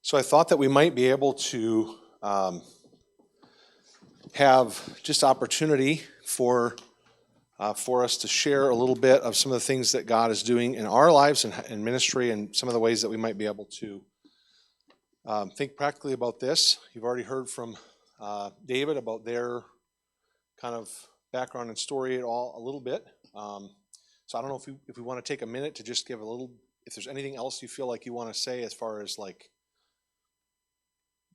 So I thought that we might be able to have just opportunity for us to share a little bit of some of the things that God is doing in our lives and ministry, and some of the ways that we might be able to think practically about this. You've already heard from David about their kind of background and story a little bit. So I don't know if we want to take a minute to just give a little, if there's anything else you feel like you want to say as far as like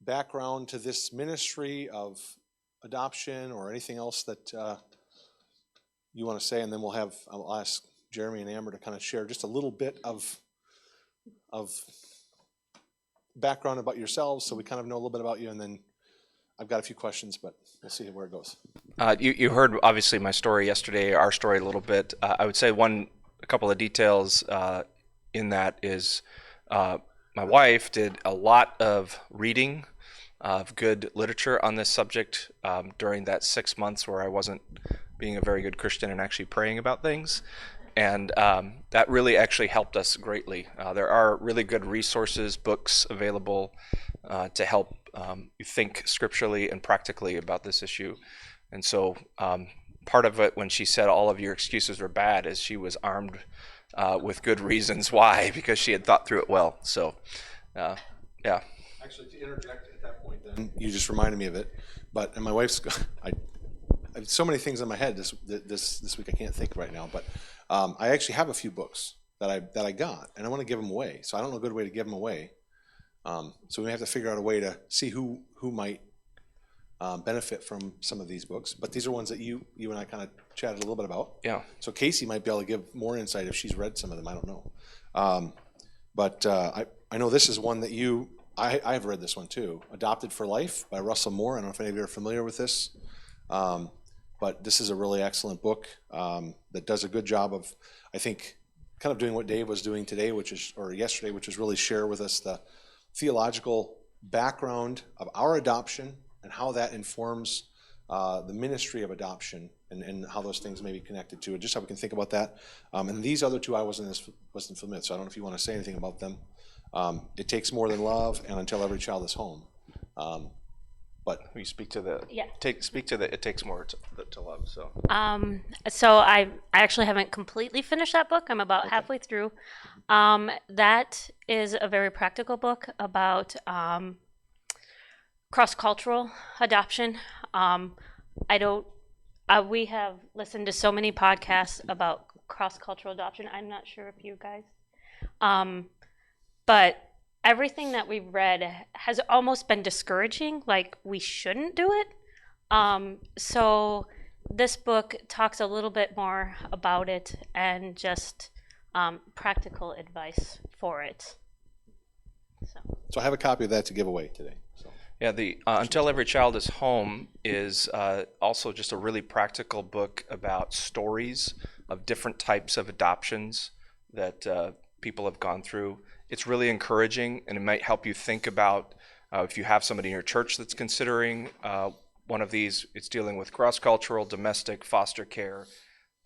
background to this ministry of adoption or anything else that you want to say, and then I'll ask Jeremy and Amber to kind of share just a little bit of background about yourselves, so we kind of know a little bit about you, and then I've got a few questions, but we'll see where it goes. You heard obviously my story yesterday, our story a little bit. I would say a couple of details in that is my wife did a lot of reading of good literature on this subject during that 6 months where I wasn't being a very good Christian and actually praying about things. And that really actually helped us greatly. There are really good resources, books available to help you think scripturally and practically about this issue. And so part of it, when she said all of your excuses were bad, is she was armed with good reasons why, because she had thought through it well. So, yeah. Actually, to interject at that point, then you just reminded me of it. But and my wife's, I have so many things in my head this week I can't think right now. But I actually have a few books that I got, and I want to give them away. So I don't know a good way to give them away. So we have to figure out a way to see who might benefit from some of these books. But these are ones that you and I kind of chatted a little bit about. Yeah. So Casey might be able to give more insight if she's read some of them. I don't know. But I know this is one that I've read this one too. Adopted for Life by Russell Moore. I don't know if any of you are familiar with this. But this is a really excellent book that does a good job of, I think, kind of doing what Dave was doing today, yesterday, which is really share with us the theological background of our adoption and how that informs the ministry of adoption and how those things may be connected to it, just how we can think about that. And these other two I wasn't familiar with, so I don't know if you want to say anything about them. It Takes More Than Love and Until Every Child is Home. But We speak to the Yeah. speak to the It Takes More to Love. So So I actually haven't completely finished that book. I'm about halfway through. That is a very practical book about cross-cultural adoption. We have listened to so many podcasts about cross-cultural adoption. I'm not sure if you guys, but everything that we've read has almost been discouraging, like we shouldn't do it. So this book talks a little bit more about it and just practical advice for it. So I have a copy of that to give away today. So. yeah, the Until Every Child is Home is also just a really practical book about stories of different types of adoptions that people have gone through. It's really encouraging, and it might help you think about if you have somebody in your church that's considering one of these. It's dealing with cross-cultural, domestic, foster care,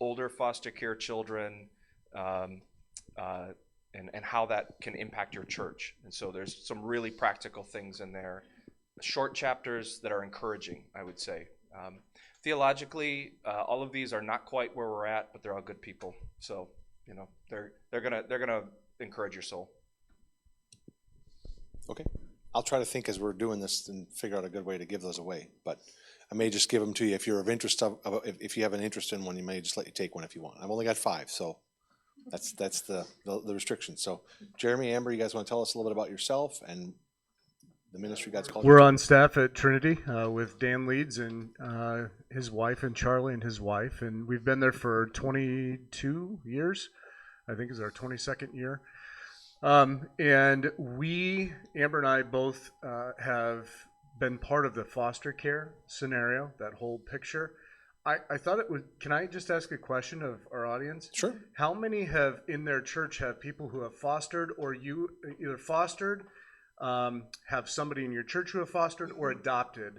older foster care children, and how that can impact your church. And so there's some really practical things in there. Short chapters that are encouraging, I would say. Theologically, all of these are not quite where we're at, but they're all good people. So, they're gonna encourage your soul. Okay. I'll try to think as we're doing this and figure out a good way to give those away. But I may just give them to you if you're of interest. If you have an interest in one, you may just let you take one if you want. I've only got 5, so that's the restriction. So, Jeremy, Amber, you guys want to tell us a little bit about yourself and the ministry God's called you to? We're on staff at Trinity with Dan Leeds and his wife, and Charlie and his wife, and we've been there for 22 years. I think is our 22nd year. And Amber and I both have been part of the foster care scenario, that whole picture. I thought it would, can I just ask a question of our audience? Sure. How many have in their church have people who have fostered, or you either fostered, have somebody in your church who have fostered, or adopted?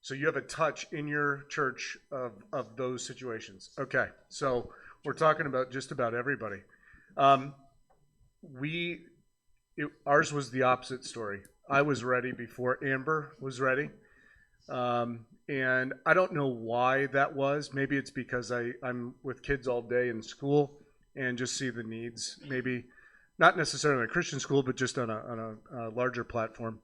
So you have a touch in your church of those situations. Okay, so we're talking about just about everybody. ours was the opposite story. I was ready before Amber was ready. And I don't know why that was. Maybe it's because I'm with kids all day in school and just see the needs. Maybe not necessarily in a Christian school, but just on a larger platform.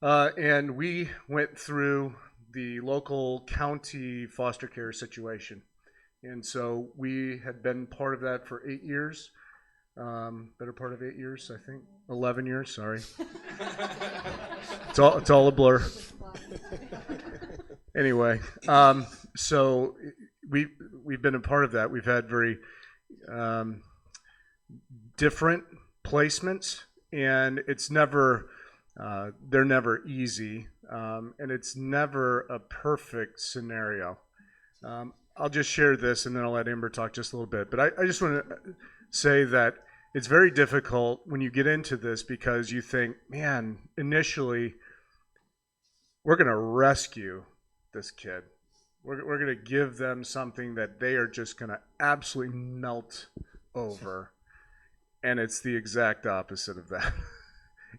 And we went through the local county foster care situation. And so we had been part of that for 8 years. Better part of 8 years, I think. 11 years, sorry. It's all a blur. Anyway, so we've been a part of that. We've had very different placements, and it's never they're never easy, and it's never a perfect scenario. I'll just share this, and then I'll let Amber talk just a little bit. But I just want to say that it's very difficult when you get into this because you think, man, initially, we're going to rescue this kid. We're going to give them something that they are just going to absolutely melt over. And it's the exact opposite of that.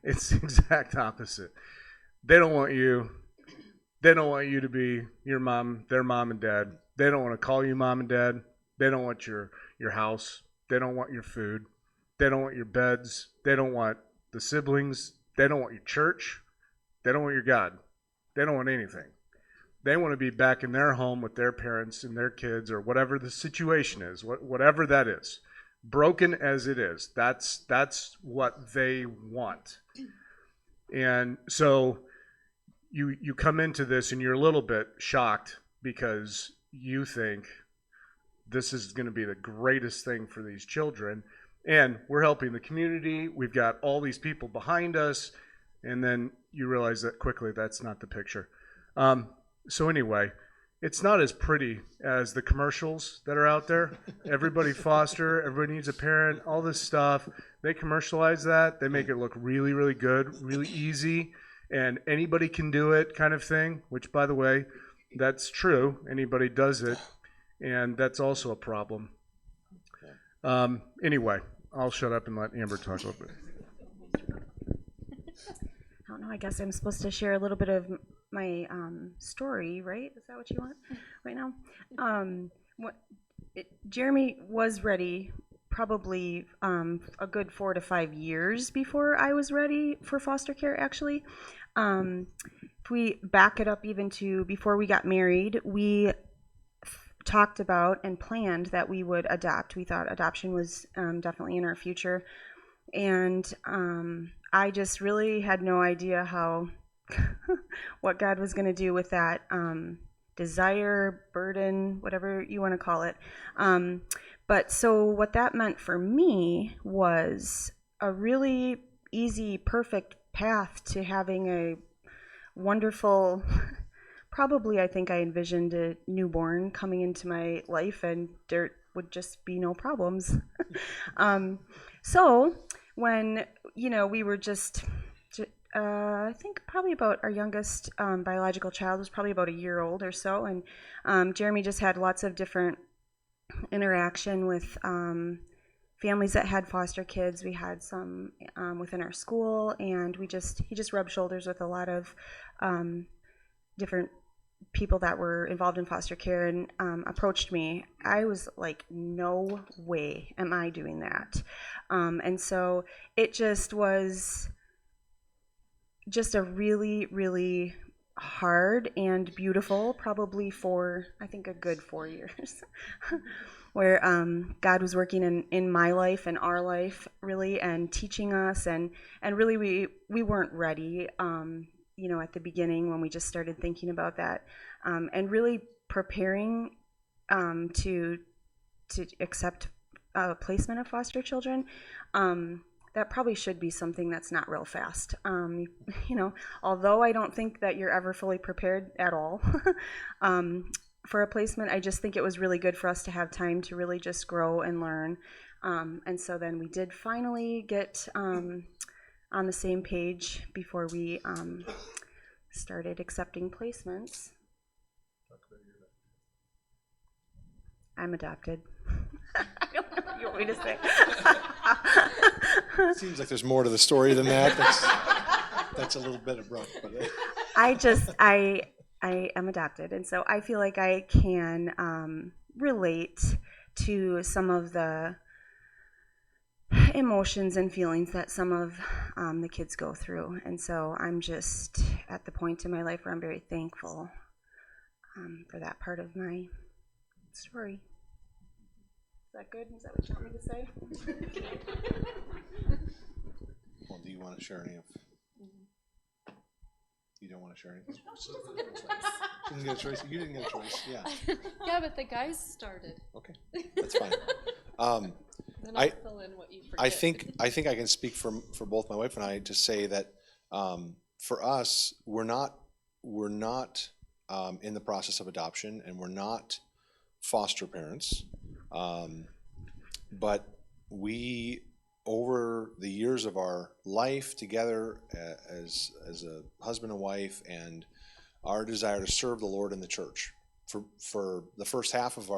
It's the exact opposite. They don't want you. They don't want you to be your mom, their mom and dad. They don't want to call you mom and dad. They don't want your house. They don't want your food. They don't want your beds. They don't want the siblings. They don't want your church. They don't want your God. They don't want anything. They want to be back in their home with their parents and their kids or whatever the situation is, whatever that is. Broken as it is, that's what they want. And so you come into this and you're a little bit shocked because you think this is going to be the greatest thing for these children. And we're helping the community. We've got all these people behind us. And then you realize that quickly that's not the picture. So anyway, it's not as pretty as the commercials that are out there. Everybody foster, everybody needs a parent, all this stuff. They commercialize that. They make it look really, really good, really easy, and anybody can do it kind of thing, which, by the way, that's true. Anybody does it, and that's also a problem. Anyway, I'll shut up and let Amber talk a little bit. I don't know. I guess I'm supposed to share a little bit of my story, right? Is that what you want right now? Jeremy was ready probably a good 4 to 5 years before I was ready for foster care, actually. If we back it up even to before we got married, we talked about and planned that we would adopt. We thought adoption was definitely in our future. And I just really had no idea how what God was going to do with that desire, burden, whatever you want to call it. But so what that meant for me was a really easy, perfect path to having a wonderful, probably I think I envisioned a newborn coming into my life and there would just be no problems. So when, we were just, I think probably about our youngest biological child was probably about a year old or so, and Jeremy just had lots of different interaction with families that had foster kids. We had some within our school, and he just rubbed shoulders with a lot of different people that were involved in foster care and approached me. I was like, no way am I doing that. And so it just was just a really, really hard and beautiful, probably for, I think, a good 4 years, where God was working in my life and our life, really, and teaching us, and really we weren't ready, at the beginning when we just started thinking about that, and really preparing to accept placement of foster children. That probably should be something that's not real fast. Although I don't think that you're ever fully prepared at all for a placement, I just think it was really good for us to have time to really just grow and learn. And so then we did finally get on the same page before we started accepting placements. I'm adopted. I don't know what you want me to say. Seems like there's more to the story than that. That's a little bit abrupt, but I am adopted, and so I feel like I can relate to some of the emotions and feelings that some of the kids go through. And so I'm just at the point in my life where I'm very thankful for that part of my story. Is that good? Is that what you want me to say? well, do you want to share any of? You don't want to share anything? She didn't get a choice. You didn't get a choice. Yeah. Yeah, but the guys started. Okay, that's fine. Then I'll fill in what you forget. I think I can speak for both my wife and I to say that for us, we're not in the process of adoption, and we're not foster parents, but we, over the years of our life together as a husband and wife, and our desire to serve the Lord in the church for the first half of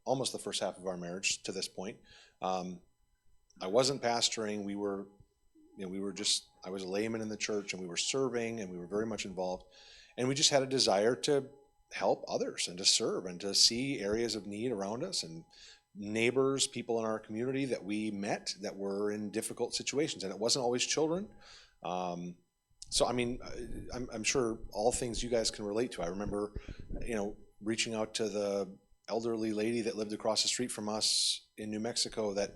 almost the first half of our marriage to this point. I wasn't pastoring. I was a layman in the church, and we were serving, and we were very much involved. And we just had a desire to help others and to serve and to see areas of need around us, and neighbors, people in our community that we met that were in difficult situations. And it wasn't always children. So, I mean, I'm sure all things you guys can relate to. I remember, reaching out to the elderly lady that lived across the street from us in New Mexico, that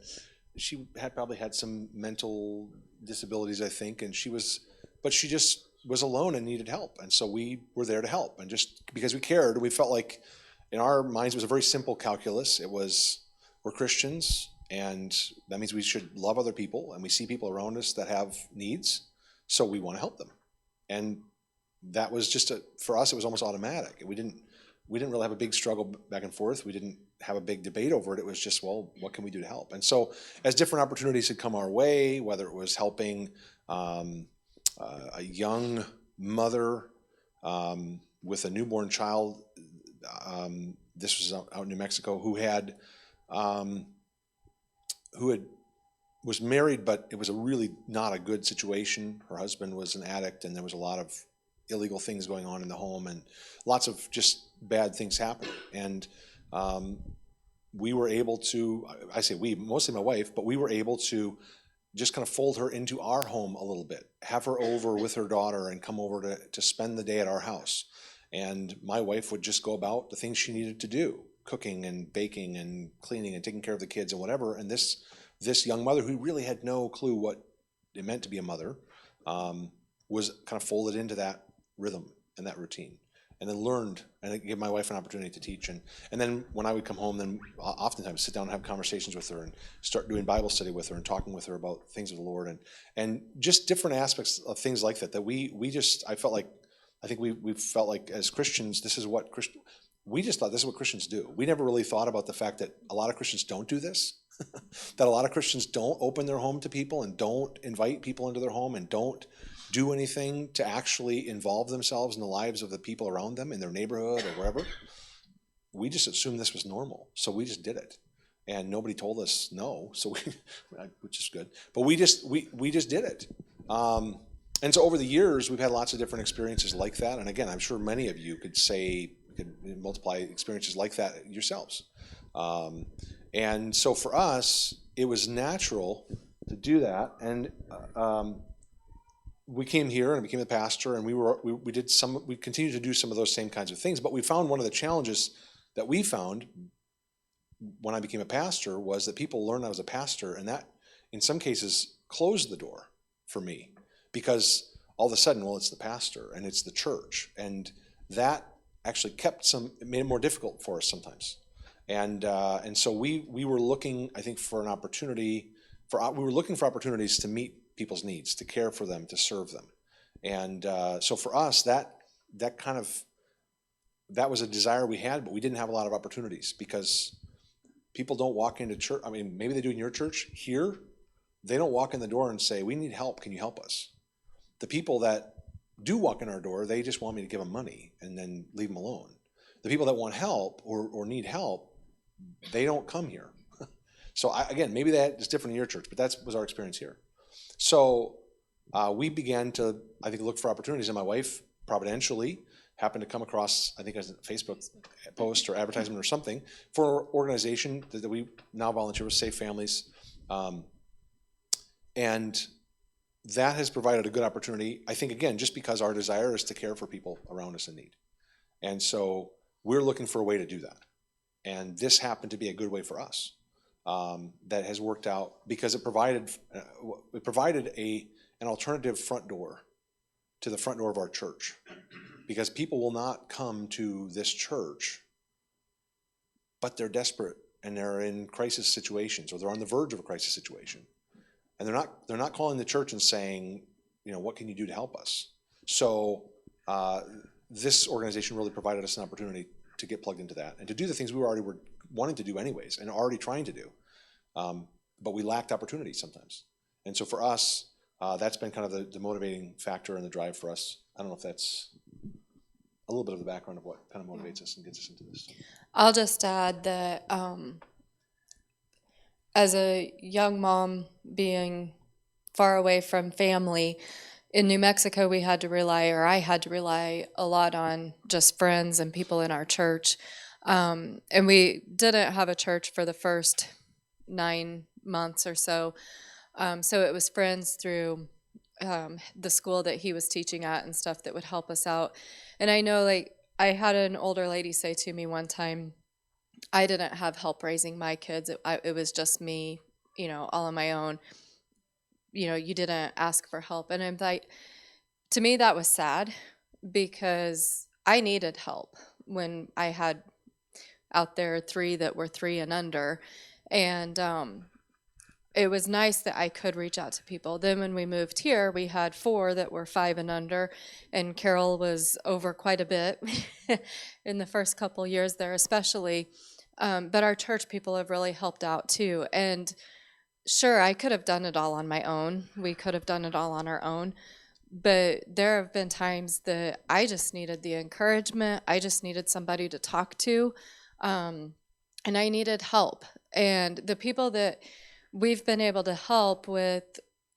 she had probably had some mental disabilities, I think, and she just was alone and needed help. And so we were there to help, and just because we cared, we felt like in our minds it was a very simple calculus. It was, we're Christians, and that means we should love other people, and we see people around us that have needs, so we want to help them. And that was just for us, it was almost automatic. We didn't really have a big struggle back and forth. We didn't have a big debate over it. It was just, well, what can we do to help? And so as different opportunities had come our way, whether it was helping a young mother with a newborn child, this was out in New Mexico, who was married, but it was a really not a good situation. Her husband was an addict, and there was a lot of illegal things going on in the home, and lots of just bad things happening. And we were able to, I say we, mostly my wife, but we were able to just kind of fold her into our home a little bit, have her over with her daughter and come over to spend the day at our house. And my wife would just go about the things she needed to do, cooking and baking and cleaning and taking care of the kids and whatever. And this young mother, who really had no clue what it meant to be a mother, was kind of folded into that rhythm and that routine, and then learned, and it gave my wife an opportunity to teach. And then when I would come home, then oftentimes sit down and have conversations with her and start doing Bible study with her and talking with her about things of the Lord, and just different aspects of things like that I think we felt like as Christians, we just thought this is what Christians do. We never really thought about the fact that a lot of Christians don't do this, that a lot of Christians don't open their home to people and don't invite people into their home and don't do anything to actually involve themselves in the lives of the people around them in their neighborhood or wherever. We just assumed this was normal, so we just did it, and nobody told us no, so which is good. But we just did it, and so over the years we've had lots of different experiences like that. And again, I'm sure many of you could multiply experiences like that yourselves. And so for us, it was natural to do that, and we came here and became a pastor, and we continued to do some of those same kinds of things. But we found one of the challenges that we found when I became a pastor was that people learned I was a pastor, and that in some cases closed the door for me, because all of a sudden, well, it's the pastor and it's the church, and that actually it made it more difficult for us sometimes. And so we were looking, I think, for an opportunity. We were looking for opportunities to meet people's needs, to care for them, to serve them. And so for us, that was a desire we had, but we didn't have a lot of opportunities, because people don't walk into church. I mean, maybe they do in your church. Here, they don't walk in the door and say, "We need help. Can you help us?" The people that do walk in our door, they just want me to give them money and then leave them alone. The people that want help or need help, they don't come here. So again, maybe that is different in your church, but that was our experience here. So we began to, I think, look for opportunities, and my wife providentially happened to come across, I think it was a Facebook post or advertisement or something, for an organization that we now volunteer with, Safe Families. And that has provided a good opportunity, I think, again, just because our desire is to care for people around us in need. And so we're looking for a way to do that. And this happened to be a good way for us. That has worked out because it provided an alternative front door to the front door of our church. Because people will not come to this church, but they're desperate and they're in crisis situations, or they're on the verge of a crisis situation. And they're not calling the church and saying, what can you do to help us? So this organization really provided us an opportunity to get plugged into that and to do the things we were wanting to do anyways and already trying to do. But we lacked opportunity sometimes. And so for us, that's been kind of the motivating factor and the drive for us. I don't know if that's a little bit of the background of what kind of motivates us and gets us into this. I'll just add that as a young mom being far away from family, in New Mexico I had to rely a lot on just friends and people in our church. And we didn't have a church for the first 9 months or so. So it was friends through the school that he was teaching at and stuff that would help us out. And I know, I had an older lady say to me one time, I didn't have help raising my kids. It was just me, all on my own. You didn't ask for help. And I'm like, to me, that was sad because I needed help when I had out there 3 that were 3 and under. And it was nice that I could reach out to people. Then when we moved here, we had 4 that were 5 and under, and Carol was over quite a bit in the first couple years there especially. But our church people have really helped out too. And sure, I could have done it all on my own. We could have done it all on our own. But there have been times that I just needed the encouragement. I just needed somebody to talk to. And I needed help. And the people that we've been able to help with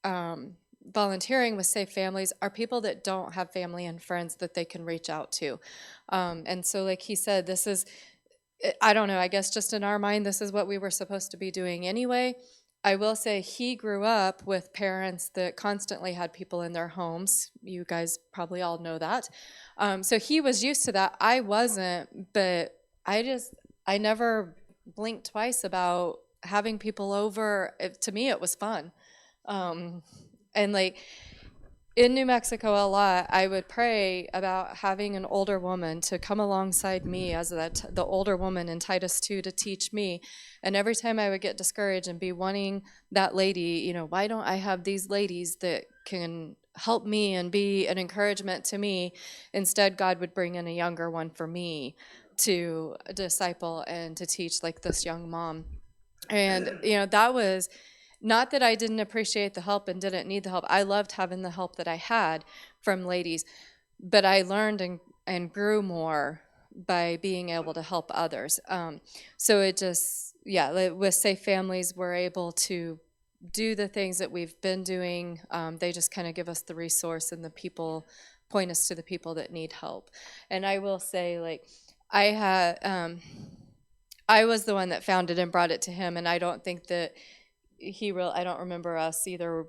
volunteering with Safe Families are people that don't have family and friends that they can reach out to. And so like he said, this is, I don't know, I guess just in our mind, this is what we were supposed to be doing anyway. I will say he grew up with parents that constantly had people in their homes. You guys probably all know that. So he was used to that. I wasn't, but I never blinked twice about having people over. To me, it was fun. And in New Mexico a lot, I would pray about having an older woman to come alongside me as the older woman in Titus 2 to teach me. And every time I would get discouraged and be wanting that lady, why don't I have these ladies that can help me and be an encouragement to me? Instead, God would bring in a younger one for me to disciple and to teach, like this young mom. And, that was not that I didn't appreciate the help and didn't need the help. I loved having the help that I had from ladies, but I learned and grew more by being able to help others. So it just, with Safe Families, we're able to do the things that we've been doing. They just kind of give us the resource and the people, point us to the people that need help. And I will say, I was the one that found it and brought it to him, and I don't think that I don't remember us either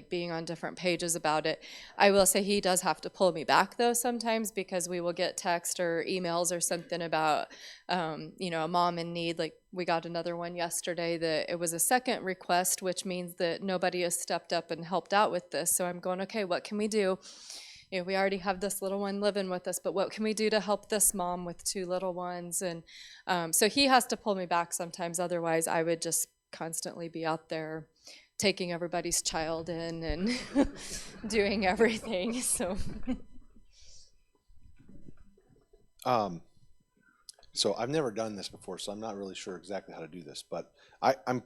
being on different pages about it. I will say he does have to pull me back though sometimes, because we will get text or emails or something about a mom in need. We got another one yesterday that it was a second request, which means that nobody has stepped up and helped out with this. So I'm going, okay, what can we do? We already have this little one living with us, but what can we do to help this mom with 2 little ones? And so he has to pull me back sometimes. Otherwise, I would just constantly be out there taking everybody's child in and doing everything. So So I've never done this before, so I'm not really sure exactly how to do this, but I'm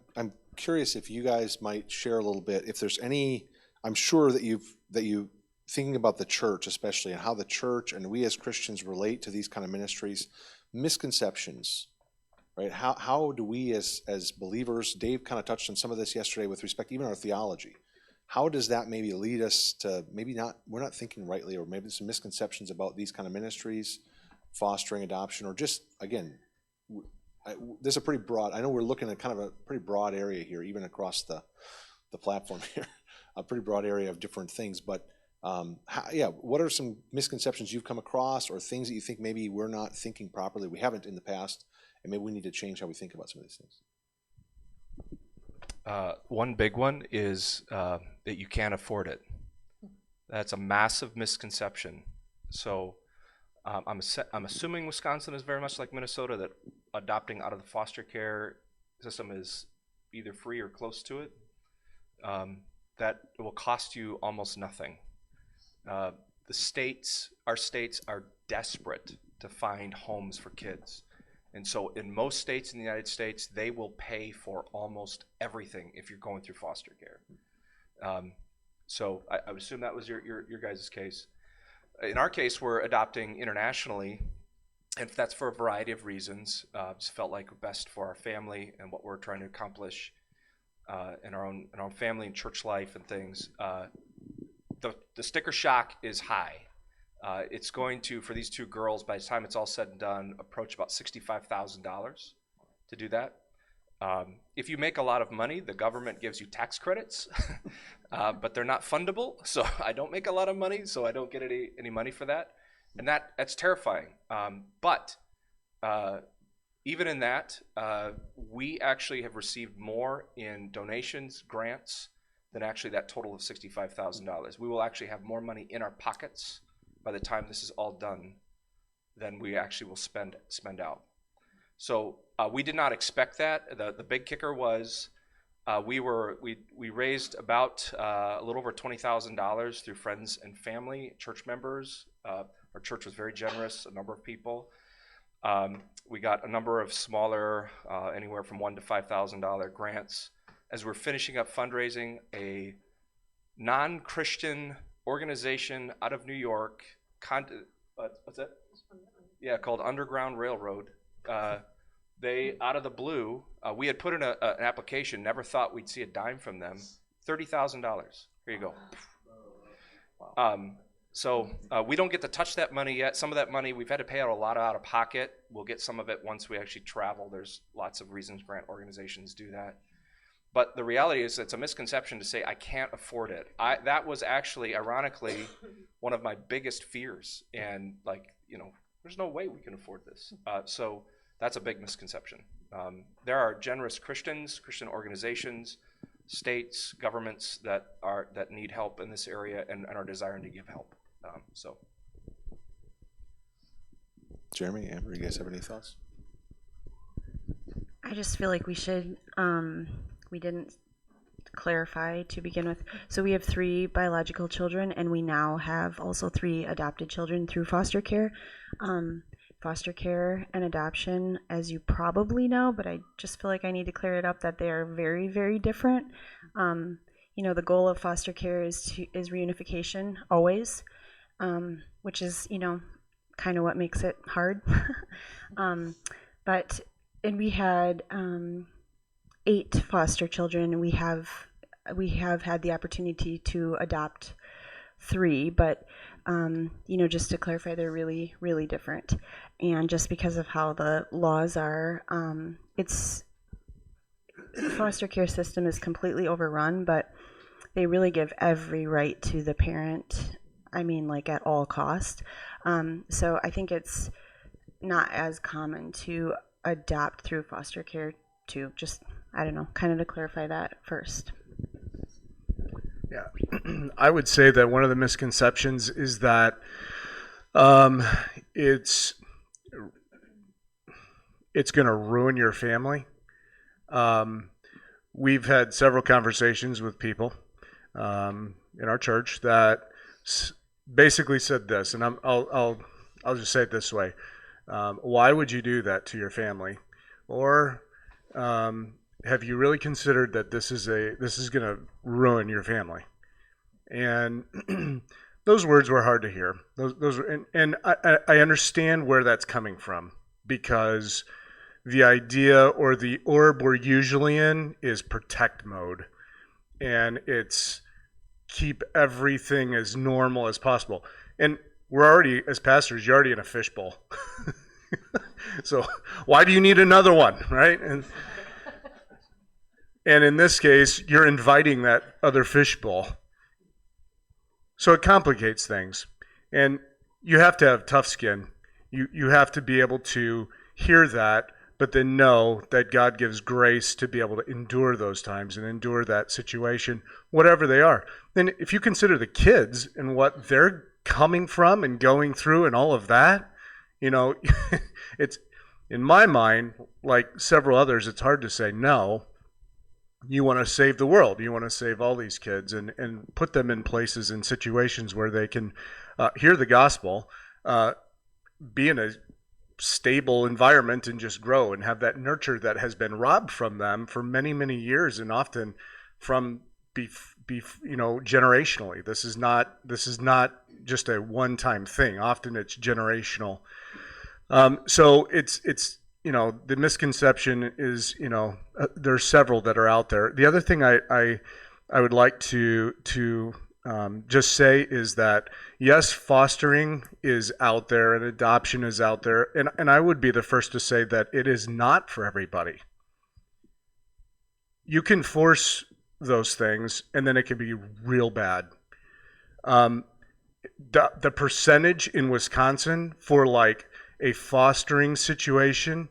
curious if you guys might share a little bit, if there's any, I'm sure that you thinking about the church especially, and how the church and we as Christians relate to these kind of ministries, misconceptions, right? How do we as believers, Dave kind of touched on some of this yesterday with respect even our theology, how does that maybe lead us to maybe we're not thinking rightly, or maybe some misconceptions about these kind of ministries, fostering adoption, or just, again, there's a pretty broad, I know we're looking at kind of a pretty broad area here, even across the platform here, a pretty broad area of different things, but what are some misconceptions you've come across, or things that you think maybe we're not thinking properly, we haven't in the past, and maybe we need to change how we think about some of these things? One big one is that you can't afford it. That's a massive misconception. So I'm assuming Wisconsin is very much like Minnesota, that adopting out of the foster care system is either free or close to it. That it will cost you almost nothing. Our states are desperate to find homes for kids. And so in most states in the United States, they will pay for almost everything if you're going through foster care. So I would assume that was your guys' case. In our case, we're adopting internationally, and that's for a variety of reasons. Just felt like best for our family and what we're trying to accomplish in our own family and church life and things. The sticker shock is high. It's going to, for these two girls, by the time it's all said and done, approach about $65,000 to do that. If you make a lot of money, the government gives you tax credits, but they're not fundable. So I don't make a lot of money, so I don't get any money for that. And that's terrifying. But even in that, we actually have received more in donations, grants, than actually that total of $65,000. We will actually have more money in our pockets by the time this is all done than we actually will spend out. So we did not expect that. The big kicker was we raised about a little over $20,000 through friends and family, church members. Our church was very generous, a number of people. We got a number of smaller, anywhere from $1,000 to $5,000 grants. As we're finishing up fundraising, a non-Christian organization out of New York, what's that? Yeah, called Underground Railroad. They, out of the blue, we had put in an application, never thought we'd see a dime from them. $30,000. Here you go. So we don't get to touch that money yet. Some of that money, we've had to pay out a lot out of pocket. We'll get some of it once we actually travel. There's lots of reasons grant organizations do that. But the reality is it's a misconception to say I can't afford it. That was actually, ironically, one of my biggest fears. And there's no way we can afford this. So that's a big misconception. There are generous Christian organizations, states, governments that need help in this area and are desiring to give help. Jeremy, Amber, you guys have any thoughts? I just feel like we should, we didn't clarify to begin with. So we have 3 biological children, and we now have also 3 adopted children through foster care. Foster care and adoption, as you probably know, but I just feel like I need to clear it up that they are very, very different. The goal of foster care is reunification always, which is, kind of what makes it hard. And we had 8 foster children, and we have had the opportunity to adopt 3, but just to clarify, they're really, really different. And just because of how the laws are, the foster care system is completely overrun, but they really give every right to the parent, at all cost. So I think it's not as common to adopt through foster care too. Just, I don't know, kind of to clarify that first. Yeah, I would say that one of the misconceptions is that it's going to ruin your family. We've had several conversations with people in our church that basically said this, and I'll just say it this way: why would you do that to your family? Or have you really considered that this is going to ruin your family? And those words were hard to hear. Those were, and I understand where that's coming from, because the idea or the orb we're usually in is protect mode, and it's keep everything as normal as possible. And we're already, as pastors, you're already in a fishbowl. So why do you need another one, right? And in this case, you're inviting that other fishbowl. So it complicates things. And you have to have tough skin. You have to be able to hear that, but then know that God gives grace to be able to endure those times and endure that situation, whatever they are. And if you consider the kids and what they're coming from and going through and all of that, you know, it's, in my mind, like several others, it's hard to say no. You want to save the world. You want to save all these kids and put them in places and situations where they can hear the gospel, be in a stable environment and just grow and have that nurture that has been robbed from them for many, many years, and often from generationally. This is not just a one-time thing. Often it's generational. So it's the misconception is, there's several that are out there. The other thing I would like to just say is that, yes, fostering is out there and adoption is out there. And I would be the first to say that it is not for everybody. You can force those things and then it can be real bad. The percentage in Wisconsin for like a fostering situation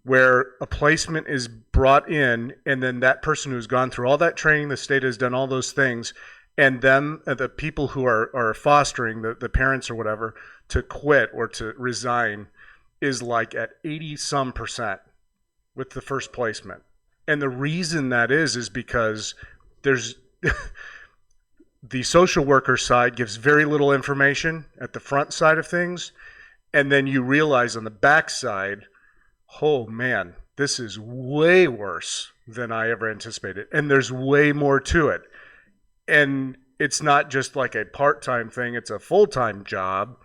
where a placement is brought in and then that person who's gone through all that training, the state has done all those things, and them, the people who are fostering, the parents or whatever, to quit or to resign is like at 80% with the first placement. And the reason that is because there's the social worker side gives very little information at the front side of things. And then you realize on the back side, oh man, this is way worse than I ever anticipated. And there's way more to it. And it's not just like a part-time thing, it's a full-time job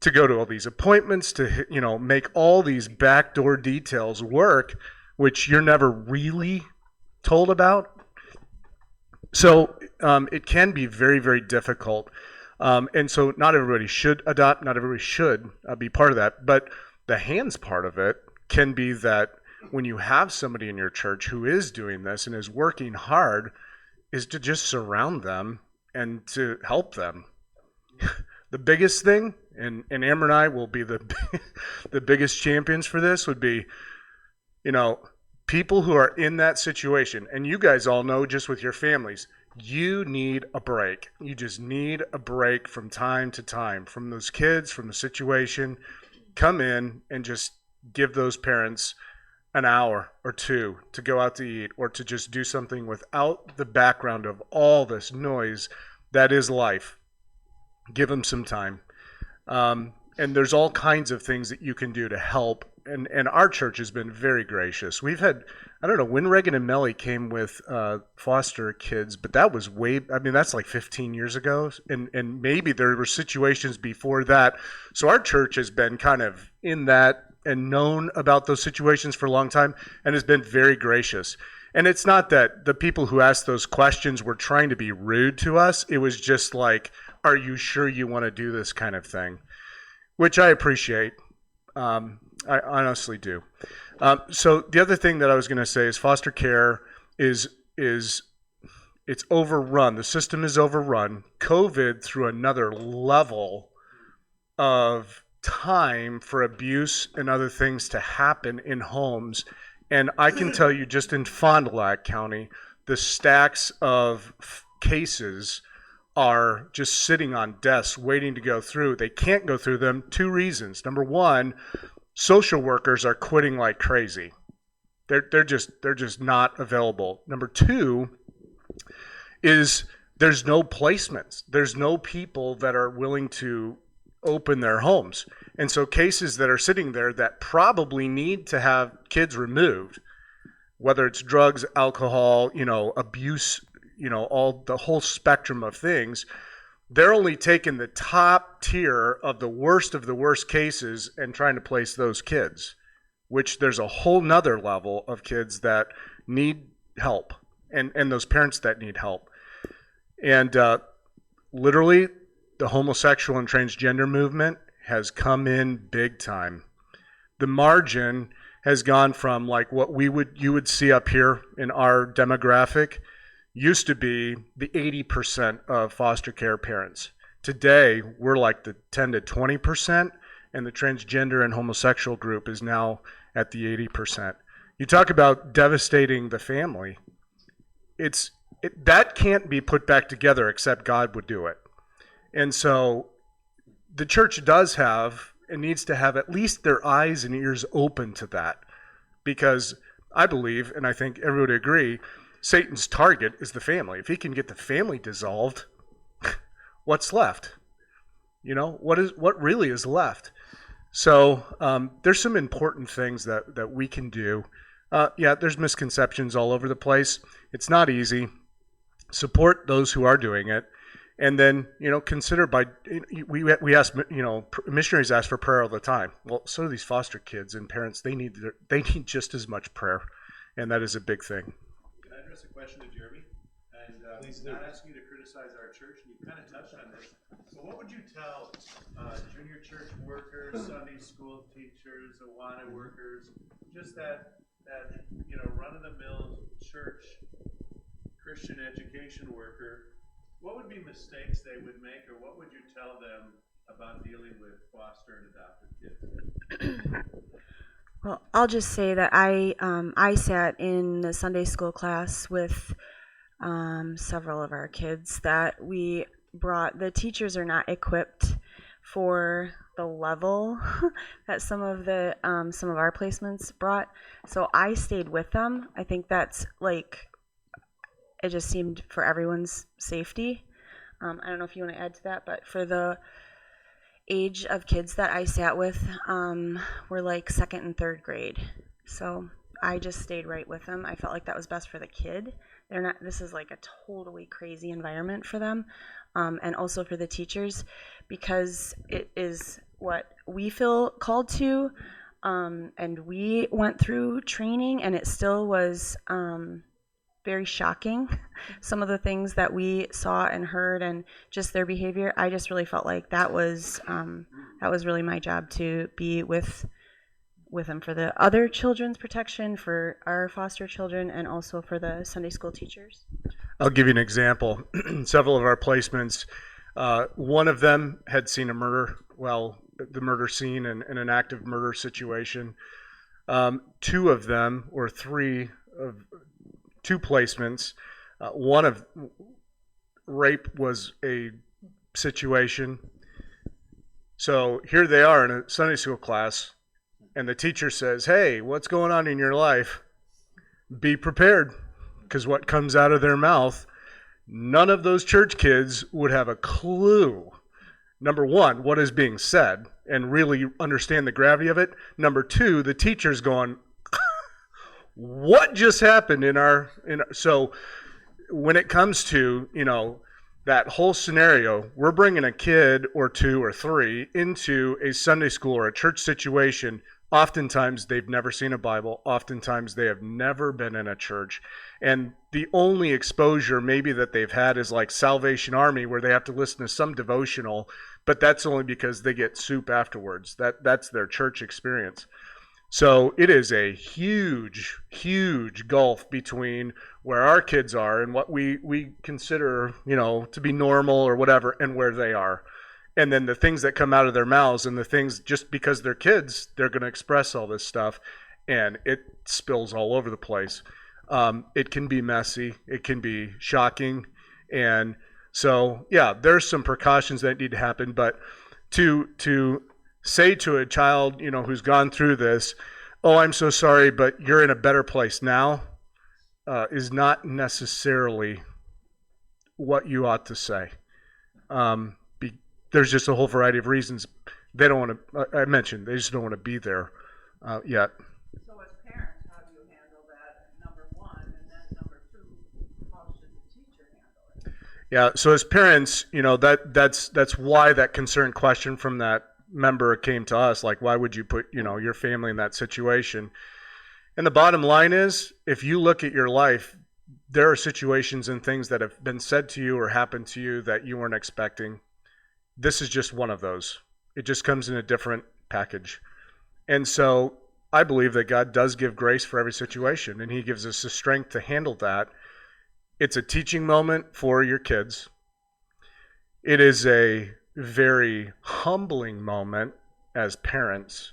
to go to all these appointments, to make all these backdoor details work, which you're never really told about. So it can be very, very difficult. And so not everybody should adopt, not everybody should be part of that. But the hands part of it can be that when you have somebody in your church who is doing this and is working hard, is to just surround them and to help them. The biggest thing, and Amber and I will be the biggest champions for this, would be, people who are in that situation, and you guys all know just with your families, you need a break. You just need a break from time to time, from those kids, from the situation. Come in and just give those parents an hour or two to go out to eat or to just do something without the background of all this noise that is life. Give them some time. And there's all kinds of things that you can do to help. And our church has been very gracious. We've had, I don't know, when Reagan and Melly came with foster kids, but that was that's like 15 years ago. And maybe there were situations before that. So our church has been kind of in that and known about those situations for a long time and has been very gracious. And it's not that the people who asked those questions were trying to be rude to us. It was just like, are you sure you want to do this kind of thing? Which I appreciate. I honestly do. So the other thing that I was going to say is foster care is it's overrun. The system is overrun. COVID threw another level of time for abuse and other things to happen in homes. And I can tell you just in Fond du Lac County, the stacks of cases are just sitting on desks waiting to go through. They can't go through them. 2 reasons. Number one, social workers are quitting like crazy. They're just not available. Number 2 is there's no placements. There's no people that are willing to open their homes. And so cases that are sitting there that probably need to have kids removed, whether it's drugs, alcohol, abuse, all the whole spectrum of things, they're only taking the top tier of the worst cases and trying to place those kids, which there's a whole nother level of kids that need help and those parents that need help. And literally, the homosexual and transgender movement has come in big time. The margin has gone from like what you would see up here in our demographic used to be the 80% of foster care parents. Today, we're like the 10 to 20%, and the transgender and homosexual group is now at the 80%. You talk about devastating the family. That can't be put back together except God would do it. And so the church does have and needs to have at least their eyes and ears open to that, because I believe, and I think everyone would agree, Satan's target is the family. If he can get the family dissolved, what's left? What really is left? So there's some important things that we can do. There's misconceptions all over the place. It's not easy. Support those who are doing it. And then, consider we ask, missionaries ask for prayer all the time. Well, so do these foster kids and parents. They need just as much prayer, and that is a big thing. Can I address a question to Jeremy? And not asking you to criticize our church, and you kind of touched on this. So what would you tell junior church workers, Sunday school teachers, Awana workers, just that run-of-the-mill church Christian education worker? What would be mistakes they would make, or what would you tell them about dealing with foster and adopted kids? Well, I'll just say that I sat in the Sunday school class with several of our kids that we brought. The teachers are not equipped for the level that some of our placements brought. So I stayed with them. I think that's it just seemed for everyone's safety. I don't know if you want to add to that, but for the age of kids that I sat with were like second and third grade. So I just stayed right with them. I felt like that was best for the kid. This is like a totally crazy environment for them. And also for the teachers, because it is what we feel called to. And we went through training, and it still was very shocking, some of the things that we saw and heard, and just their behavior. I just really felt like that was really my job, to be with them for the other children's protection, for our foster children, and also for the Sunday school teachers. I'll give you an example. Several of our placements, one of them had seen a murder, the murder scene and an active murder situation. Two of them, or two placements. One of rape was a situation. So here they are in a Sunday school class, and the teacher says, "Hey, what's going on in your life? Be prepared, because what comes out of their mouth," none of those church kids would have a clue. Number one, what is being said, and really understand the gravity of it. Number two, the teacher's going, what just happened so when it comes to, that whole scenario, we're bringing a kid or two or three into a Sunday school or a church situation. Oftentimes they've never seen a Bible. Oftentimes they have never been in a church. And the only exposure maybe that they've had is like Salvation Army, where they have to listen to some devotional, but that's only because they get soup afterwards. That's their church experience. So it is a huge, huge gulf between where our kids are and what we consider, to be normal or whatever, and where they are. And then the things that come out of their mouths, and the things, just because they're kids, they're going to express all this stuff, and it spills all over the place. It can be messy. It can be shocking. And so, there's some precautions that need to happen, but to say to a child, who's gone through this, "Oh, I'm so sorry, but you're in a better place now," is not necessarily what you ought to say. There's just a whole variety of reasons. They don't want to, I mentioned, they just don't want to be there yet. So as parents, how do you handle that, number one, and then number two, how should the teacher handle it? Yeah, so as parents, that's why that concerned question from that member came to us, like, why would you put, your family in that situation? And the bottom line is, if you look at your life, there are situations and things that have been said to you or happened to you that you weren't expecting. This is just one of those. It just comes in a different package. And so I believe that God does give grace for every situation, and he gives us the strength to handle that. It's a teaching moment for your kids. It is a very humbling moment as parents.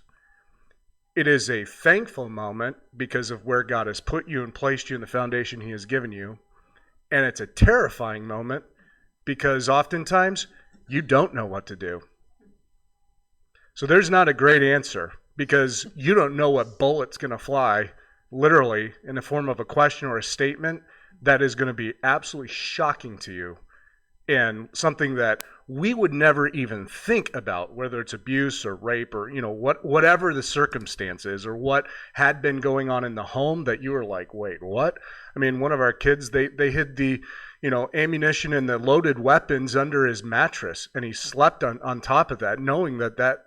It is a thankful moment because of where God has put you and placed you in the foundation he has given you. And it's a terrifying moment because oftentimes you don't know what to do. So there's not a great answer because you don't know what bullet's going to fly, literally, in the form of a question or a statement that is going to be absolutely shocking to you and something that we would never even think about, whether it's abuse or rape or, whatever the circumstance is or what had been going on in the home that you were like, wait, what? I mean, one of our kids, they hid the, ammunition and the loaded weapons under his mattress, and he slept on top of that, knowing that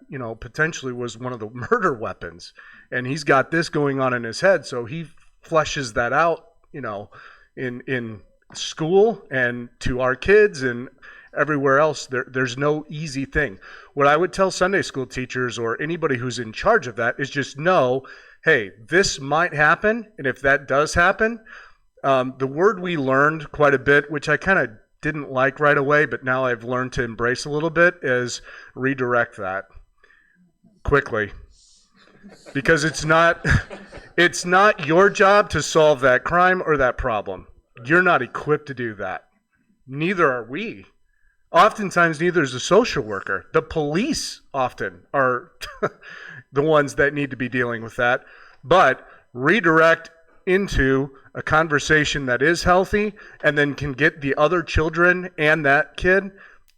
potentially was one of the murder weapons. And he's got this going on in his head, so he fleshes that out, in school and to our kids and everywhere else. There's no easy thing. What I would tell Sunday school teachers or anybody who's in charge of that is just know, hey, this might happen, and if that does happen, the word we learned quite a bit, which I kind of didn't like right away, but now I've learned to embrace a little bit, is redirect that quickly. Because it's not your job to solve that crime or that problem. You're not equipped to do that. Neither are we. Oftentimes, neither is a social worker. The police often are the ones that need to be dealing with that. But redirect into a conversation that is healthy and then can get the other children and that kid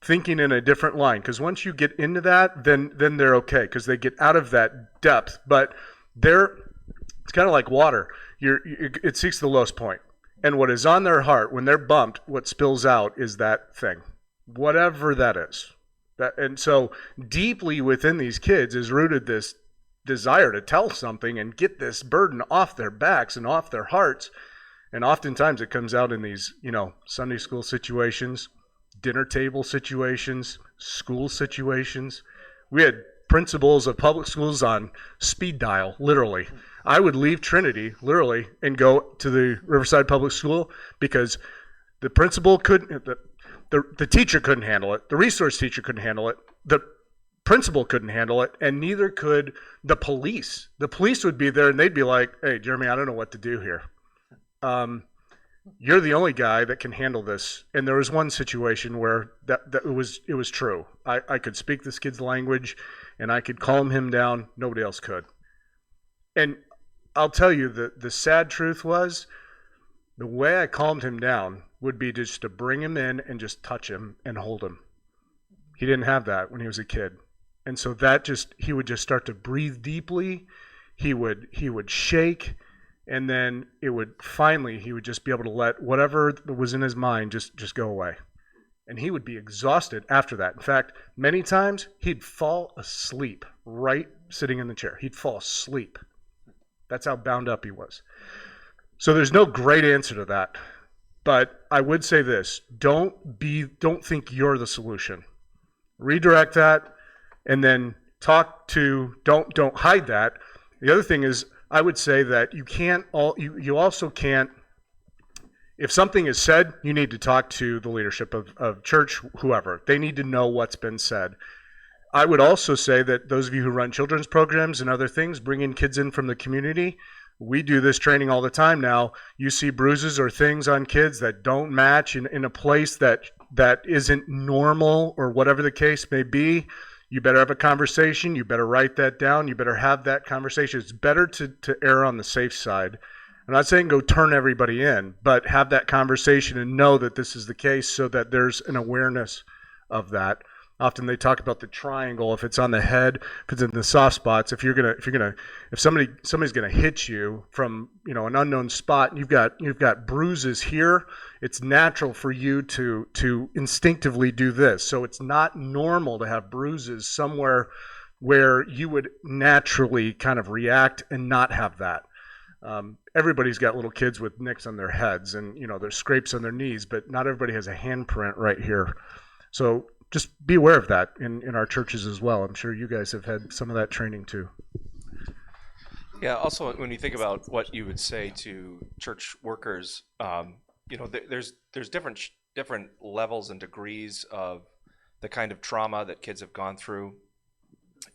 thinking in a different line. Because once you get into that, then they're okay because they get out of that depth. But it's kind of like water. It seeks the lowest point. And what is on their heart, when they're bumped, what spills out is that thing, whatever that is. And so deeply within these kids is rooted this desire to tell something and get this burden off their backs and off their hearts. And oftentimes it comes out in these, Sunday school situations, dinner table situations, school situations. We had principals of public schools on speed dial, literally. I would leave Trinity, literally, and go to the Riverside Public School because the principal couldn't, the teacher couldn't handle it, the resource teacher couldn't handle it, the principal couldn't handle it, and neither could the police. The police would be there and they'd be like, hey, Jeremy, I don't know what to do here. You're the only guy that can handle this. And there was one situation where that it was true. I could speak this kid's language and I could calm him down. Nobody else could. And I'll tell you the sad truth was the way I calmed him down would be just to bring him in and just touch him and hold him. He didn't have that when he was a kid. And so he would just start to breathe deeply. He would shake. And then he would just be able to let whatever was in his mind just go away. And he would be exhausted after that. In fact, many times he'd fall asleep right sitting in the chair. He'd fall asleep. That's how bound up he was. So there's no great answer to that. But I would say this, don't think you're the solution. Redirect that and then don't hide that. The other thing is, I would say that you also can't, if something is said, you need to talk to the leadership of church, whoever. They need to know what's been said. I would also say that those of you who run children's programs and other things, bringing kids in from the community, we do this training all the time now. You see bruises or things on kids that don't match in a place that isn't normal or whatever the case may be. You better have a conversation. You better write that down. You better have that conversation. It's better to err on the safe side. I'm not saying go turn everybody in, but have that conversation and know that this is the case so that there's an awareness of that. Often they talk about the triangle. If it's on the head, if it's in the soft spots, if somebody's gonna hit you from an unknown spot, and you've got bruises here, it's natural for you to instinctively do this. So it's not normal to have bruises somewhere where you would naturally kind of react and not have that. Everybody's got little kids with nicks on their heads and, there's scrapes on their knees, but not everybody has a handprint right here. So just be aware of that in our churches as well. I'm sure you guys have had some of that training too. Yeah. Also, when you think about what you would say to church workers, there's different levels and degrees of the kind of trauma that kids have gone through.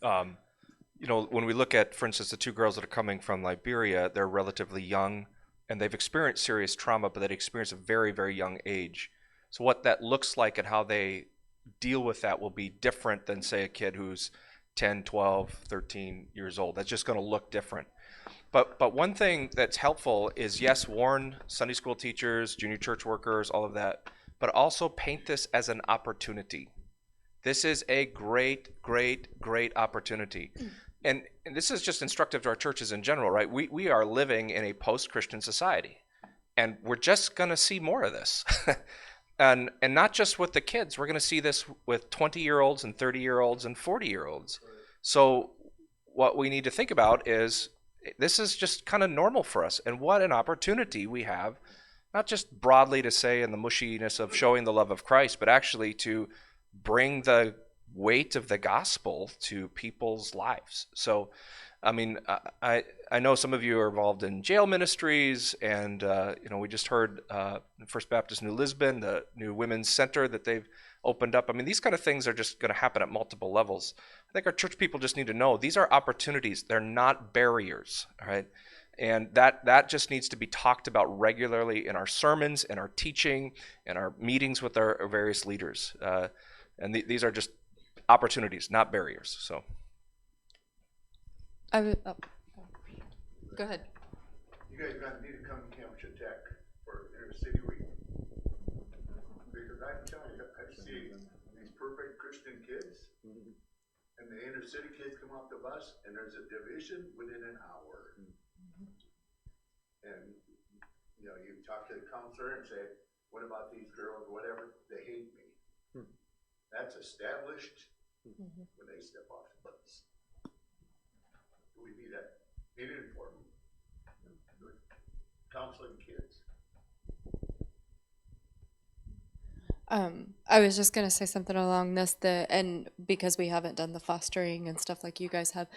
When we look at, for instance, the two girls that are coming from Liberia, they're relatively young and they've experienced serious trauma, but they experience a very, very young age. So what that looks like and how they deal with that will be different than, say, a kid who's 10, 12, 13 years old. That's just going to look different. But one thing that's helpful is, yes, warn Sunday school teachers, junior church workers, all of that, but also paint this as an opportunity. This is a great, great, great opportunity. And this is just instructive to our churches in general, right? We are living in a post-Christian society, and we're just going to see more of this. and not just with the kids. We're going to see this with 20-year-olds and 30-year-olds and 40-year-olds. So what we need to think about is this is just kind of normal for us, and what an opportunity we have, not just broadly to say in the mushiness of showing the love of Christ, but actually to bring the weight of the gospel to people's lives. So, I mean, I know some of you are involved in jail ministries, and we just heard First Baptist New Lisbon, the new women's center that they've opened up. I mean, these kind of things are just going to happen at multiple levels. I think our church people just need to know these are opportunities. They're not barriers, all right? And that just needs to be talked about regularly in our sermons, in our teaching, in our meetings with our various leaders. And these are just opportunities, not barriers. So, Go ahead. You guys need to come to Camp Chautauqua for Inner City Week. Because I'm telling you, I've seen these perfect Christian kids, and the inner city kids come off the bus, and there's a division within an hour. And, you talk to the counselor and say, what about these girls, whatever, they hate me. That's established when they step off the bus. We need it for counseling kids. I was just going to say something along this, and because we haven't done the fostering and stuff like you guys have,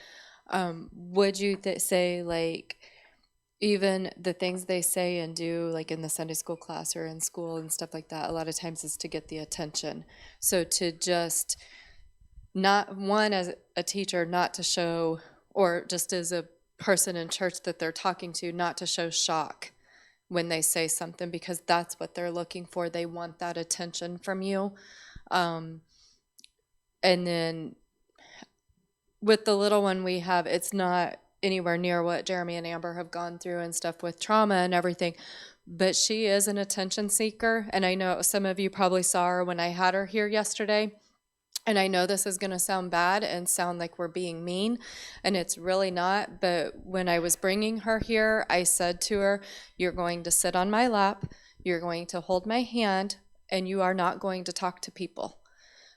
would you say, like, even the things they say and do, like in the Sunday school class or in school and stuff like that, a lot of times is to get the attention. So to just not, one, as a teacher, not to show, or just as a person in church that they're talking to, not to show shock when they say something, because that's what they're looking for. They want that attention from you. And then with the little one we have, it's not anywhere near what Jeremy and Amber have gone through and stuff with trauma and everything, but she is an attention seeker. And I know some of you probably saw her when I had her here yesterday. And I know this is going to sound bad and sound like we're being mean, and it's really not. But when I was bringing her here, I said to her, you're going to sit on my lap, you're going to hold my hand, and you are not going to talk to people.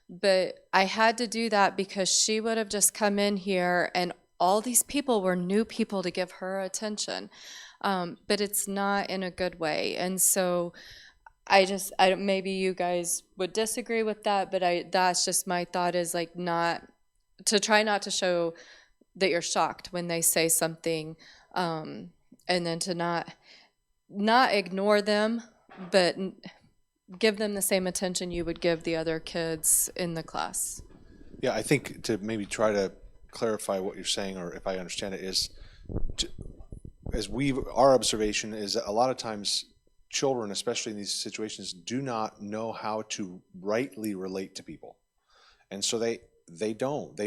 But I had to do that because she would have just come in here and all these people were new people to give her attention. But it's not in a good way. And so I maybe you guys would disagree with that, but that's just my thought, is like try not to show that you're shocked when they say something, and then to not ignore them, but give them the same attention you would give the other kids in the class. Yeah, I think to maybe try to clarify what you're saying, or if I understand it, is our observation is that a lot of times children, especially in these situations, do not know how to rightly relate to people. And so they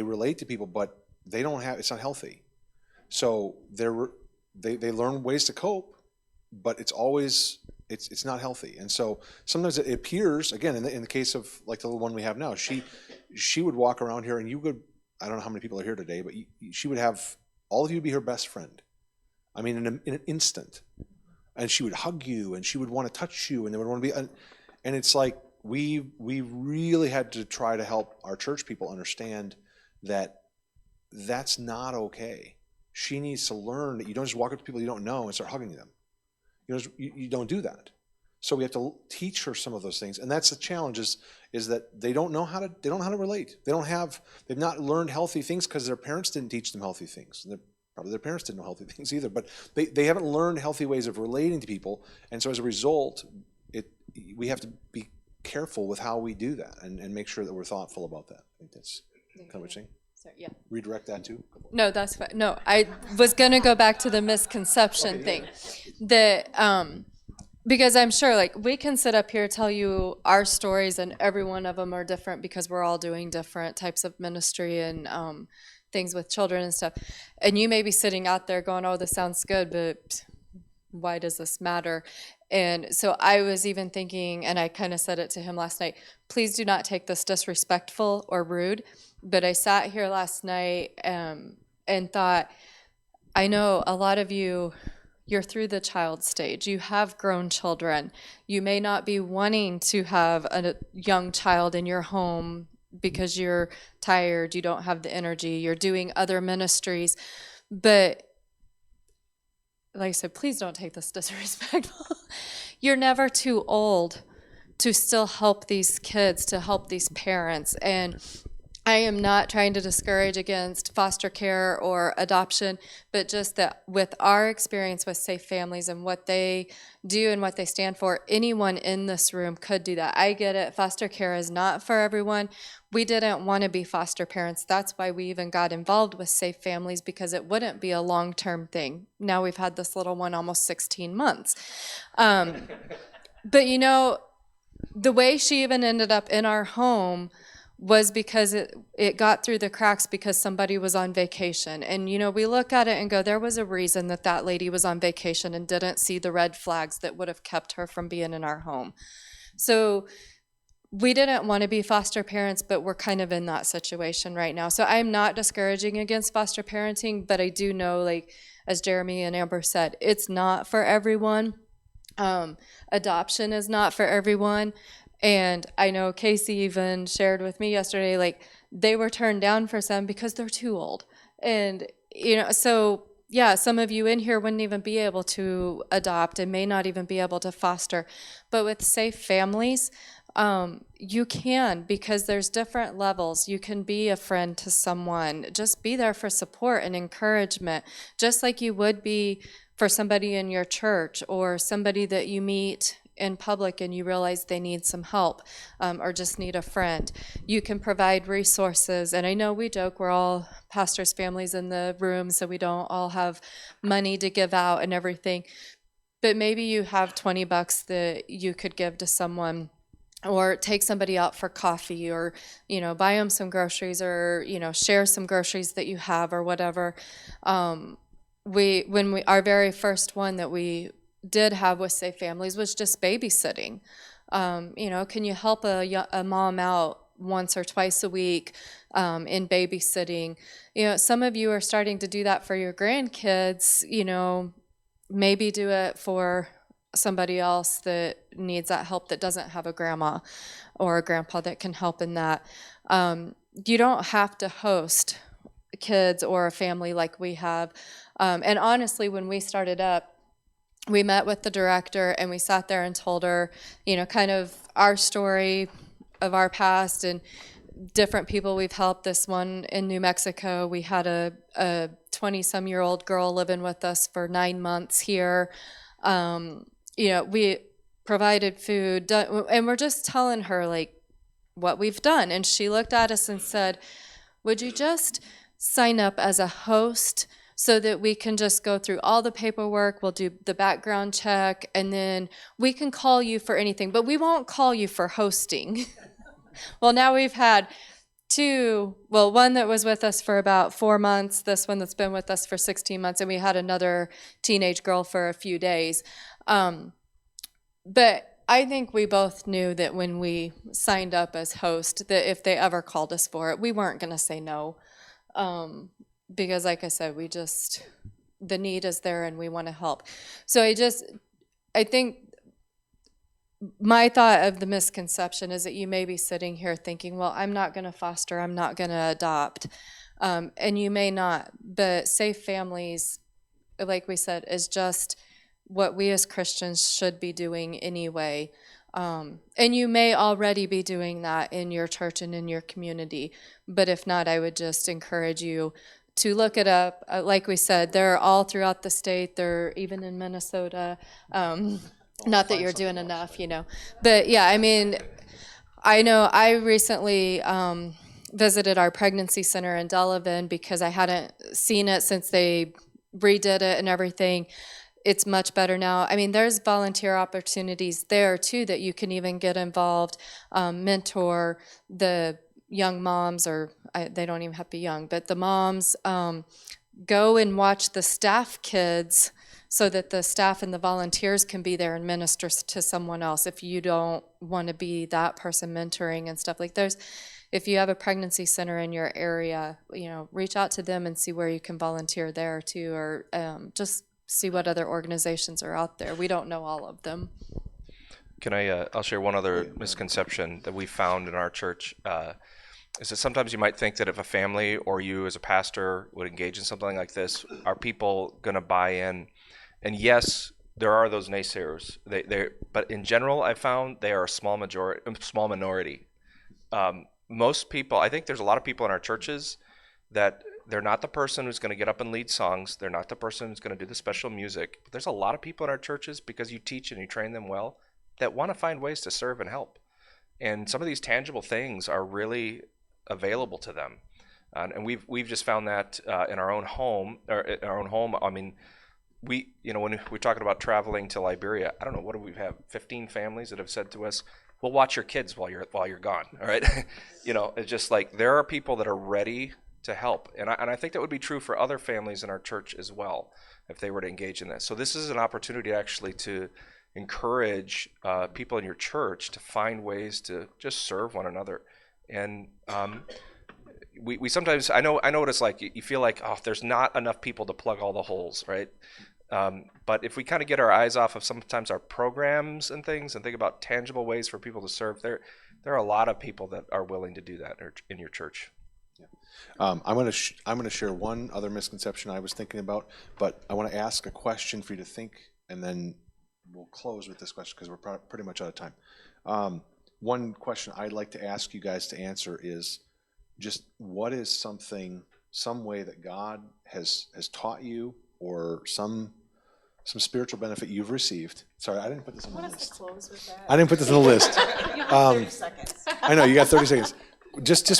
relate to people, but they don't have, it's not healthy. So they learn ways to cope, but it's always, it's not healthy. And so sometimes it appears, again, in the case of like the little one we have now, she would walk around here and you would, I don't know how many people are here today, but she would have all of you be her best friend. I mean, in an instant. And she would hug you, and she would want to touch you, and they would want to be. And it's like we really had to try to help our church people understand that that's not okay. she needs to learn that you don't just walk up to people you don't know and start hugging them. You don't do that. So we have to teach her some of those things, and that's the challenge. Is that they don't know how to relate. They've not learned healthy things because their parents didn't teach them healthy things. And probably their parents didn't know healthy things either. But they haven't learned healthy ways of relating to people, and so as a result, we have to be careful with how we do that and make sure that we're thoughtful about that. I think that's kind of what you're saying. Sorry, yeah. Redirect that too. No, that's fine. No, I was gonna go back to the misconception thing. Because I'm sure, like, we can sit up here, tell you our stories, and every one of them are different because we're all doing different types of ministry and things with children and stuff. And you may be sitting out there going, oh, this sounds good, but why does this matter? And so I was even thinking, and I kind of said it to him last night, please do not take this disrespectful or rude. But I sat here last night and thought, I know a lot of you, you're through the child stage. You have grown children. You may not be wanting to have a young child in your home because you're tired, you don't have the energy, you're doing other ministries. But like I said, please don't take this disrespectful. You're never too old to still help these kids, to help these parents. And I am not trying to discourage against foster care or adoption, but just that with our experience with Safe Families and what they do and what they stand for, anyone in this room could do that. I get it. Foster care is not for everyone. We didn't want to be foster parents. That's why we even got involved with Safe Families, because it wouldn't be a long-term thing. Now we've had this little one almost 16 months. But, you know, the way she even ended up in our home was because it got through the cracks because somebody was on vacation. And, you know, we look at it and go, there was a reason that lady was on vacation and didn't see the red flags that would have kept her from being in our home. So we didn't want to be foster parents, but we're kind of in that situation right now. So I'm not discouraging against foster parenting, but I do know, like, as Jeremy and Amber said, it's not for everyone. Adoption is not for everyone. And I know Casey even shared with me yesterday, like, they were turned down for some because they're too old. And, you know, so yeah, some of you in here wouldn't even be able to adopt and may not even be able to foster. But with Safe Families, you can, because there's different levels. You can be a friend to someone. Just be there for support and encouragement, just like you would be for somebody in your church or somebody that you meet in public and you realize they need some help or just need a friend. You can provide resources. And I know we joke, we're all pastors' families in the room, so we don't all have money to give out and everything. But maybe you have $20 that you could give to someone, or take somebody out for coffee, or, you know, buy them some groceries, or, you know, share some groceries that you have or whatever. Our very first one that we did have with Safe Families was just babysitting. You know, can you help a mom out once or twice a week in babysitting? You know, some of you are starting to do that for your grandkids. You know, maybe do it for somebody else that needs that help, that doesn't have a grandma or a grandpa that can help in that. You don't have to host kids or a family like we have. And honestly, when we started up, we met with the director and we sat there and told her, you know, kind of our story of our past and different people we've helped. This one in New Mexico, we had a 20-some-year-old girl living with us for 9 months here. You know, we provided food, and we're just telling her, like, what we've done. And she looked at us and said, would you just sign up as a host so that we can just go through all the paperwork, we'll do the background check, and then we can call you for anything, but we won't call you for hosting. Well, now we've had one that was with us for about 4 months, this one that's been with us for 16 months, and we had another teenage girl for a few days. But I think we both knew that when we signed up as host, that if they ever called us for it, we weren't going to say no. Because like I said, the need is there and we want to help. So I think my thought of the misconception is that you may be sitting here thinking, well, I'm not going to foster, I'm not going to adopt. And you may not, but safe families, like we said, is just what we as Christians should be doing anyway. And you may already be doing that in your church and in your community. But if not, I would just encourage you to look it up. Like we said, they're all throughout the state. They're even in Minnesota. Not that you're doing enough, But yeah, I mean, I know I recently visited our pregnancy center in Delavan because I hadn't seen it since they redid it and everything. It's much better now. I mean, there's volunteer opportunities there too that you can even get involved, mentor the young moms, or they don't even have to be young, but the moms, go and watch the staff kids so that the staff and the volunteers can be there and minister to someone else if you don't want to be that person mentoring and stuff. Like if you have a pregnancy center in your area, reach out to them and see where you can volunteer there too, or just see what other organizations are out there. We don't know all of them. Can I'll share one other misconception that we found in our church, is that sometimes you might think that if a family or you as a pastor would engage in something like this, are people going to buy in? And yes, there are those naysayers. But in general, I found they are a small minority. Most people, I think there's a lot of people in our churches that they're not the person who's going to get up and lead songs. They're not the person who's going to do the special music. But there's a lot of people in our churches, because you teach and you train them well, that want to find ways to serve and help. And some of these tangible things are really available to them. And we've just found that in our own home. I mean, when we're talking about traveling to Liberia, I don't know, what do we have? 15 families that have said to us, "We'll watch your kids while you're gone." All right, it's just like there are people that are ready to help, and I think that would be true for other families in our church as well if they were to engage in this. So this is an opportunity actually to encourage people in your church to find ways to just serve one another. And we sometimes, I know what it's like. You feel like, oh, there's not enough people to plug all the holes, right? But if we kind of get our eyes off of sometimes our programs and things and think about tangible ways for people to serve, there are a lot of people that are willing to do that in your church. Yeah. I'm going to share one other misconception I was thinking about, but I want to ask a question for you to think, and then we'll close with this question because we're pretty much out of time. One question I'd like to ask you guys to answer is just what is some way that God has taught you, or some spiritual benefit you've received. Sorry, I didn't put this on the list. Close with that. I didn't put this on the list. You have 30 seconds. I know you got 30 seconds. Just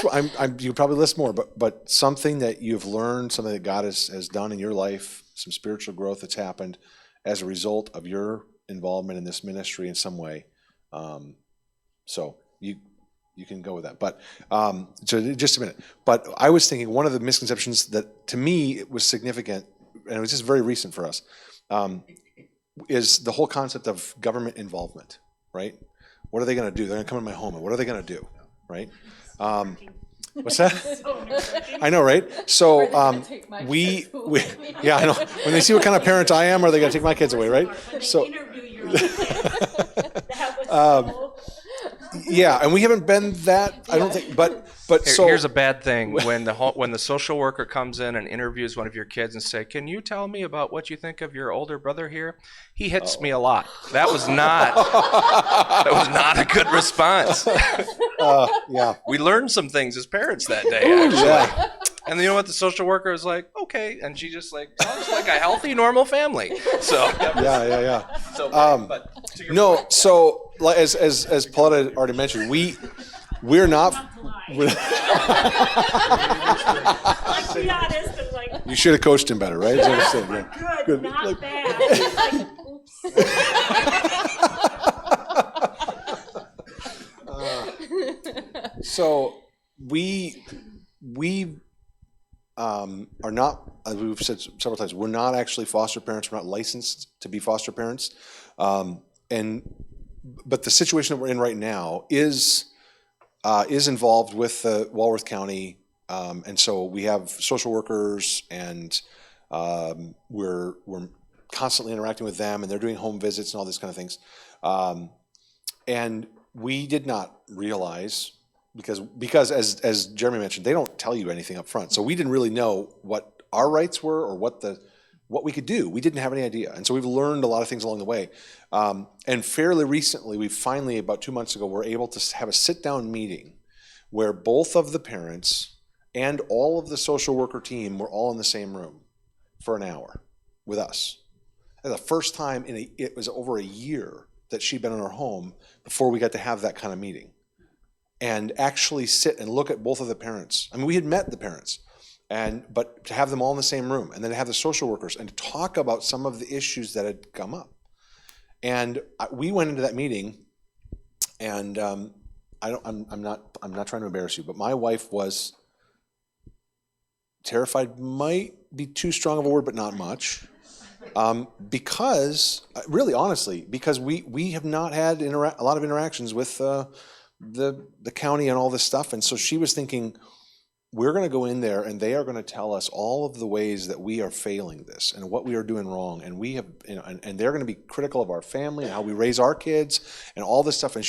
you probably list more, but something that you've learned, something that God has done in your life, some spiritual growth that's happened as a result of your involvement in this ministry in some way. So you can go with that. But so just a minute. But I was thinking one of the misconceptions that to me it was significant, and it was just very recent for us, is the whole concept of government involvement, right? What are they going to do? They're going to come in my home, and what are they going to do, right? What's that? I know, right? So we yeah, I know. When they see what kind of parent I am, are they going to take my kids away, right? So yeah, and we haven't been that. I don't think, but so here's a bad thing when the social worker comes in and interviews one of your kids and say, "Can you tell me about what you think of your older brother here?" He hits me a lot. That was not a good response. Yeah, we learned some things as parents that day, actually. Yeah. And you know what? The social worker was like, "Okay," and she just sounds like a healthy, normal family. So yeah. So, but to your no, point. So as Pauletta already mentioned, we're not. Like, be honest and like. You should have coached him better, right? Yeah. Good, not bad. It's like, oops. So we are not, as we've said several times, we're not actually foster parents. We're not licensed to be foster parents, but the situation that we're in right now is involved with the Walworth County, and so we have social workers, and we're constantly interacting with them, and they're doing home visits and all these kind of things. And we did not realize because as Jeremy mentioned, they don't tell you anything up front. So we didn't really know what our rights were or what we could do. We didn't have any idea. And so we've learned a lot of things along the way. And fairly recently, we finally, about 2 months ago, were able to have a sit-down meeting where both of the parents and all of the social worker team were all in the same room for an hour with us. And the first time it was over a year that she'd been in our home before we got to have that kind of meeting and actually sit and look at both of the parents. I mean, we had met the parents, but to have them all in the same room and then to have the social workers and to talk about some of the issues that had come up. And we went into that meeting, and I'm not trying to embarrass you, but my wife was terrified. Might be too strong of a word, but not much. Because really, honestly, because we have not had a lot of interactions with the county and all this stuff, and so she was thinking, we're going to go in there and they are going to tell us all of the ways that we are failing this and what we are doing wrong, and we have, and they're going to be critical of our family and how we raise our kids and all this stuff. And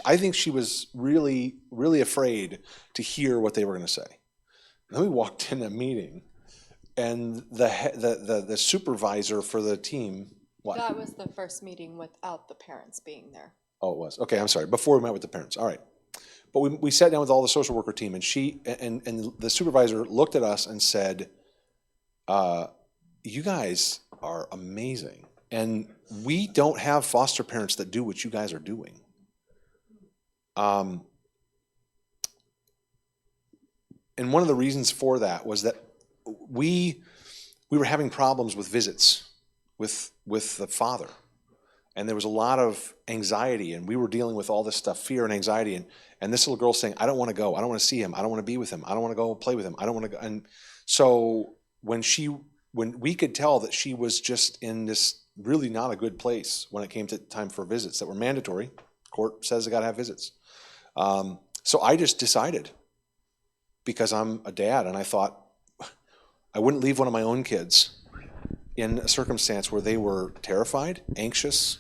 I think she was really, really afraid to hear what they were going to say. And then we walked in a meeting, and the supervisor for the team. What? That was the first meeting without the parents being there. Oh, it was. Okay, I'm sorry. Before we met with the parents. All right. But we sat down with all the social worker team, and and the supervisor looked at us and said, you guys are amazing. And we don't have foster parents that do what you guys are doing. And one of the reasons for that was that we were having problems with visits with the father. And there was a lot of anxiety, and we were dealing with all this stuff, fear and anxiety. And this little girl saying, I don't want to go. I don't want to see him. I don't want to be with him. I don't want to go play with him. I don't want to go. And so when we could tell that she was just in this really not a good place when it came to time for visits that were mandatory. Court says they got to have visits. So I just decided, because I'm a dad, and I thought I wouldn't leave one of my own kids in a circumstance where they were terrified, anxious,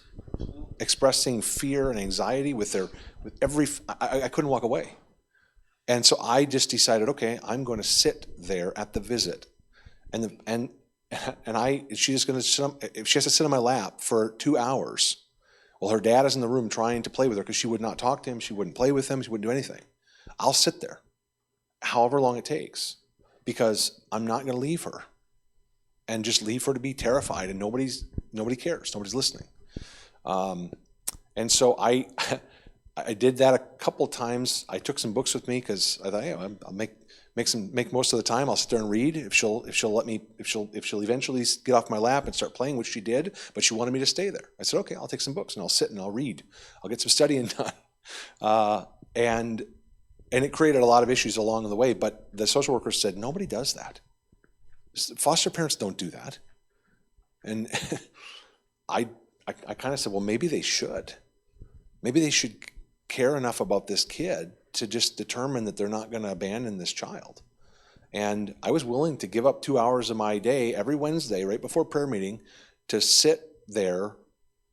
expressing fear and anxiety I couldn't walk away. And so I just decided, okay, I'm going to sit there at the visit. She's going to if she has to sit on my lap for 2 hours while her dad is in the room trying to play with her because she would not talk to him, she wouldn't play with him, she wouldn't do anything. I'll sit there however long it takes, because I'm not going to leave her and just leave her to be terrified, and nobody cares, nobody's listening. And so I did that a couple times. I took some books with me because I thought, hey, I'll make most of the time. I'll sit there and read if she'll eventually get off my lap and start playing, which she did. But she wanted me to stay there. I said, okay, I'll take some books and I'll sit and I'll read. I'll get some studying done. And it created a lot of issues along the way. But the social worker said, nobody does that. Foster parents don't do that. And I kind of said, well, maybe they should. Maybe they should care enough about this kid to just determine that they're not going to abandon this child. And I was willing to give up 2 hours of my day every Wednesday, right before prayer meeting, to sit there,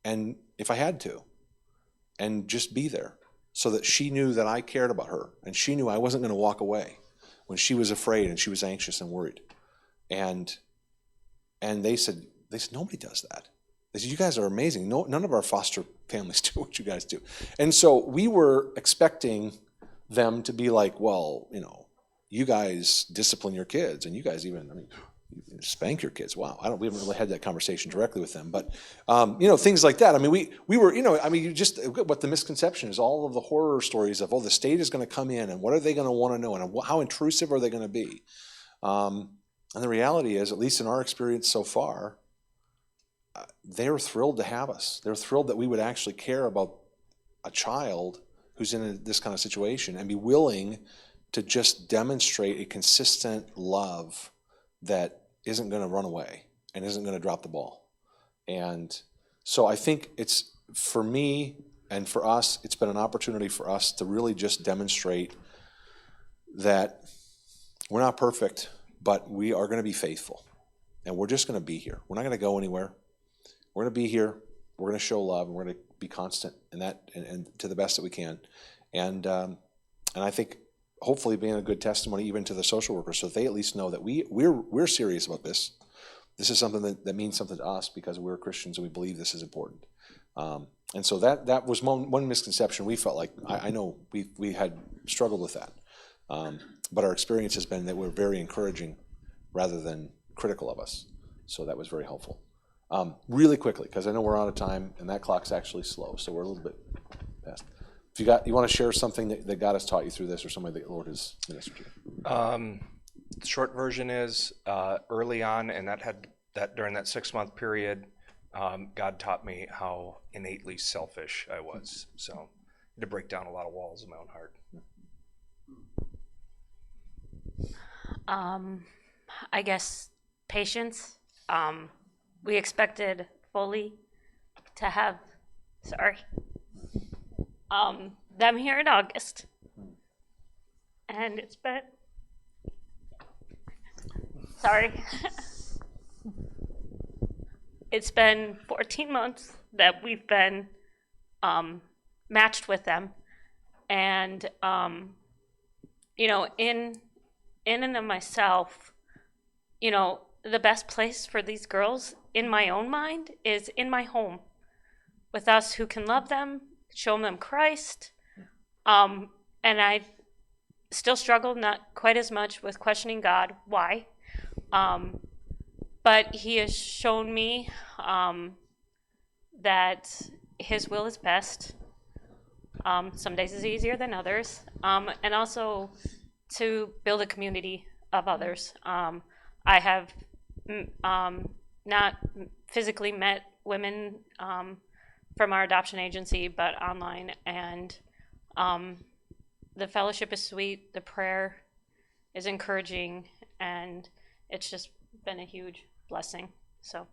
and if I had to, and just be there so that she knew that I cared about her, and she knew I wasn't going to walk away when she was afraid and she was anxious and worried. And they said, nobody does that. They said, you guys are amazing. No, none of our foster families do what you guys do. And so we were expecting them to be like, well, you guys discipline your kids, and you guys even, you spank your kids. Wow, we haven't really had that conversation directly with them, but things like that. I mean, we were, what the misconception is, all of the horror stories of, the state is going to come in, and what are they going to want to know, and how intrusive are they going to be? And the reality is, at least in our experience so far, they're thrilled to have us. They're thrilled that we would actually care about a child who's in this kind of situation and be willing to just demonstrate a consistent love that isn't going to run away and isn't going to drop the ball. And so I think it's, for me and for us, it's been an opportunity for us to really just demonstrate that we're not perfect, but we are going to be faithful. And we're just going to be here. We're not going to go anywhere. We're going to be here. We're going to show love, and we're going to be constant in that, and to the best that we can. And And I think hopefully being a good testimony even to the social workers, so they at least know that we're serious about this. This is something that means something to us because we're Christians and we believe this is important. And so that was one misconception we felt like. I know we had struggled with that. But our experience has been that we're very encouraging rather than critical of us. So that was very helpful. Really quickly, because I know we're out of time and that clock's actually slow, so we're a little bit past. If you want to share something that God has taught you through this or somebody that the Lord has ministered to you. The short version is early on, and that during that 6-month period, God taught me how innately selfish I was. So I had to break down a lot of walls in my own heart. I guess patience. We expected fully to have, them here in August. And it's been, it's been 14 months that we've been matched with them. And, in and of myself, the best place for these girls in my own mind is in my home with us who can love them, show them Christ. And I still struggle, not quite as much with questioning God, why. But he has shown me that his will is best. Some days is easier than others. And also to build a community of others. I have not physically met women from our adoption agency, but online. And the fellowship is sweet. The prayer is encouraging. And it's just been a huge blessing. So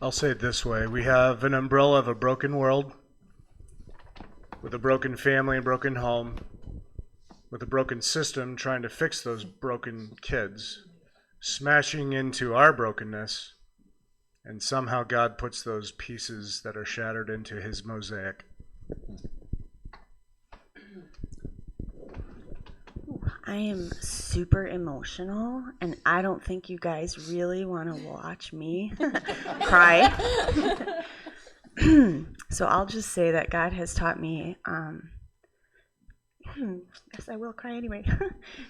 I'll say it this way. We have an umbrella of a broken world with a broken family and broken home, with a broken system trying to fix those broken kids, smashing into our brokenness, and somehow God puts those pieces that are shattered into his mosaic. I am super emotional, and I don't think you guys really want to watch me cry. So I'll just say that God has taught me, guess I will cry anyway,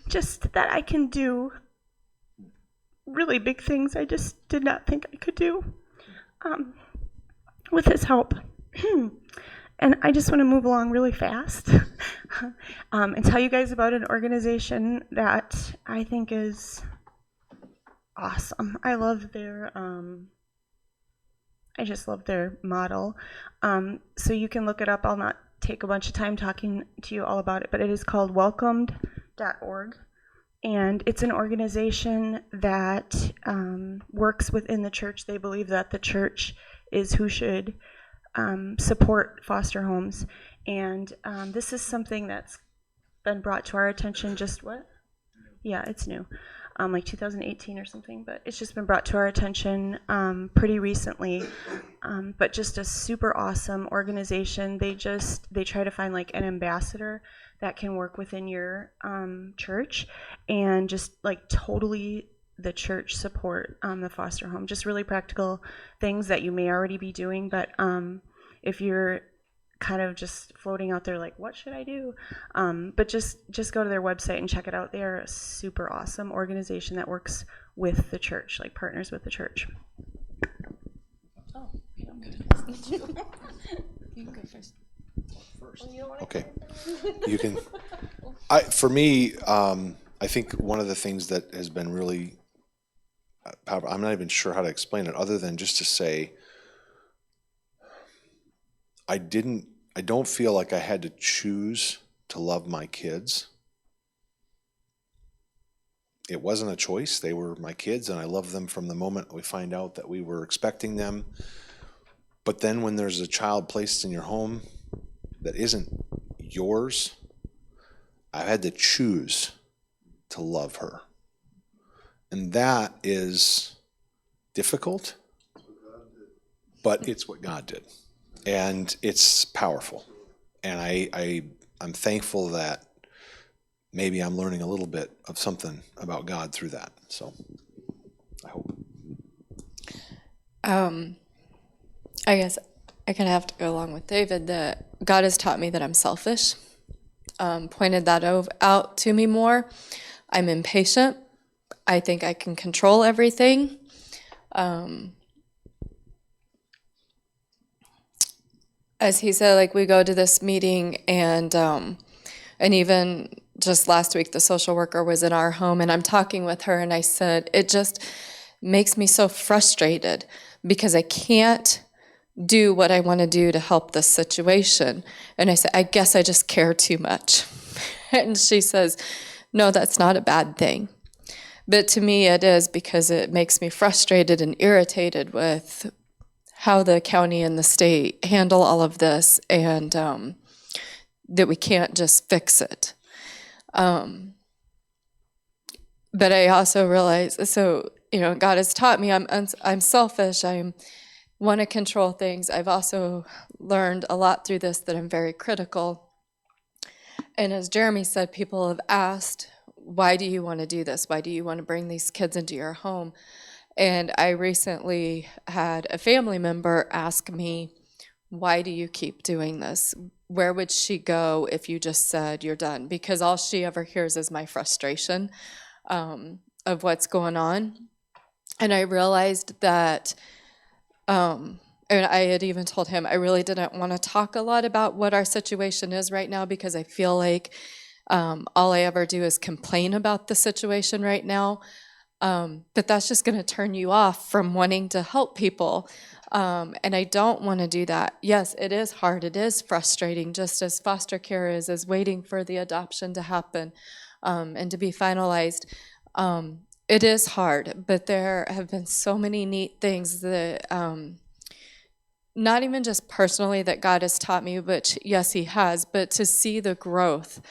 just that I can do really big things I just did not think I could do with his help. And I just want to move along really fast and tell you guys about an organization that I think is awesome. I love their, I just love their model. So you can look it up. I'll not take a bunch of time talking to you all about it, but it is called welcomed.org. And it's an organization that works within the church. They believe that the church is who should support foster homes. And this is something that's been brought to our attention it's new. Like 2018 or something, but it's just been brought to our attention pretty recently. But just a super awesome organization. They try to find like an ambassador that can work within your church and just like totally the church support the foster home. Just really practical things that you may already be doing, but if you're kind of just floating out there like, what should I do? But just go to their website and check it out. They are a super awesome organization that works with the church, like partners with the church. Oh, you can go first. Okay. You can. For me, I think one of the things that has been really, I'm not even sure how to explain it other than just to say, I don't feel like I had to choose to love my kids. It wasn't a choice. They were my kids, and I love them from the moment we find out that we were expecting them. But then when there's a child placed in your home that isn't yours, I had to choose to love her. And that is difficult, but it's what God did. And it's powerful. And I'm thankful that maybe I'm learning a little bit of something about God through that. So I hope. I guess I kind of have to go along with David that God has taught me that I'm selfish. Pointed that out to me more. I'm impatient. I think I can control everything. As he said, like we go to this meeting and even just last week, the social worker was in our home and I'm talking with her and I said, it just makes me so frustrated because I can't do what I want to do to help this situation. And I said, I guess I just care too much. And she says, no, that's not a bad thing. But to me it is, because it makes me frustrated and irritated with how the county and the state handle all of this, and that we can't just fix it. But I also realize, so, God has taught me I'm selfish, I want to control things. I've also learned a lot through this that I'm very critical. And as Jeremy said, people have asked, why do you want to do this? Why do you want to bring these kids into your home? And I recently had a family member ask me, why do you keep doing this? Where would she go if you just said you're done? Because all she ever hears is my frustration of what's going on. And I realized that, and I had even told him I really didn't want to talk a lot about what our situation is right now, because I feel like all I ever do is complain about the situation right now. But that's just going to turn you off from wanting to help people. And I don't want to do that. Yes, it is hard. It is frustrating, just as foster care is waiting for the adoption to happen and to be finalized. It is hard, but there have been so many neat things that, not even just personally that God has taught me, but yes, he has, but to see the growth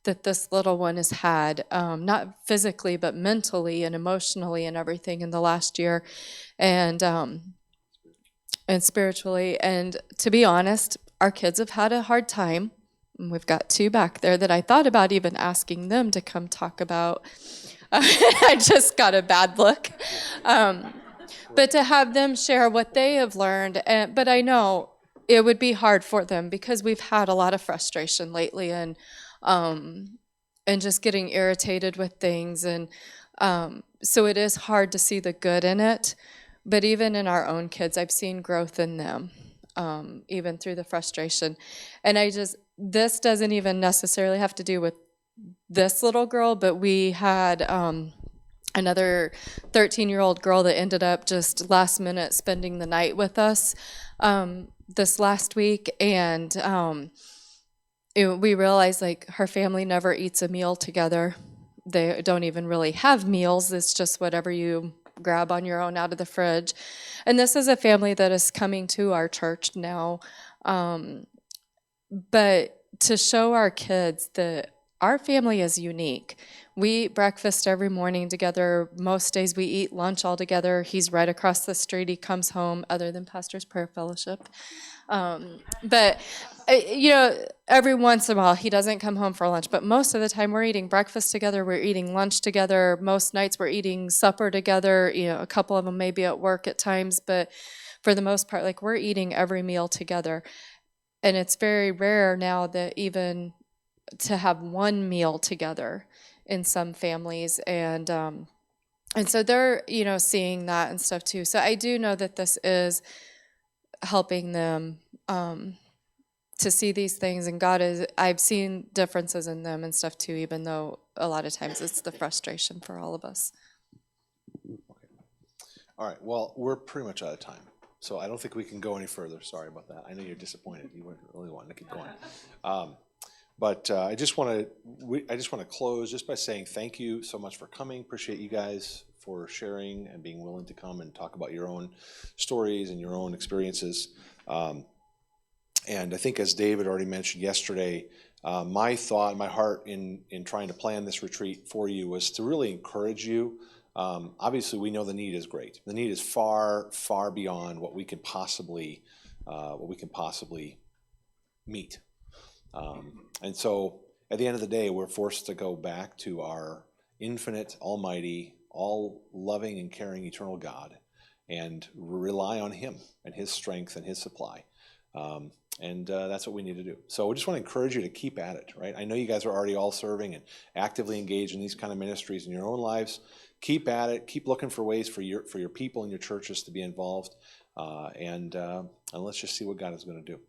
that this little one has had, not physically, but mentally and emotionally and everything in the last year, and spiritually. And to be honest, our kids have had a hard time. We've got 2 back there that I thought about even asking them to come talk about. I just got a bad look. But to have them share what they have learned, but I know it would be hard for them because we've had a lot of frustration lately, and just getting irritated with things. And so it is hard to see the good in it. But even in our own kids, I've seen growth in them, even through the frustration. And this doesn't even necessarily have to do with this little girl, but we had another 13-year-old girl that ended up just last minute spending the night with us this last week. And we realized, like, her family never eats a meal together. They don't even really have meals. It's just whatever you grab on your own out of the fridge. And this is a family that is coming to our church now. But to show our kids that our family is unique. We eat breakfast every morning together. Most days we eat lunch all together. He's right across the street. He comes home, other than Pastor's Prayer Fellowship. But every once in a while he doesn't come home for lunch. But most of the time we're eating breakfast together. We're eating lunch together. Most nights we're eating supper together. A couple of them may be at work at times, but for the most part, like, we're eating every meal together. And it's very rare now that even to have one meal together in some families, and so they're seeing that and stuff too. So I do know that this is helping them to see these things, and I've seen differences in them and stuff too, even though a lot of times it's the frustration for all of us. Okay. All right, well, we're pretty much out of time, so I don't think we can go any further. Sorry about that. I know you're disappointed. You weren't really wanting to keep going. But I just want to close just by saying thank you so much for coming. Appreciate you guys for sharing and being willing to come and talk about your own stories and your own experiences. And I think, as David already mentioned yesterday, my thought, my heart in trying to plan this retreat for you was to really encourage you. Obviously, we know the need is great. The need is far, far beyond what we can possibly meet. And so at the end of the day, we're forced to go back to our infinite, almighty, all loving and caring eternal God and rely on Him and His strength and His supply. And that's what we need to do. So we just want to encourage you to keep at it, right? I know you guys are already all serving and actively engaged in these kind of ministries in your own lives. Keep at it. Keep looking for ways for your people and your churches to be involved. And let's just see what God is going to do.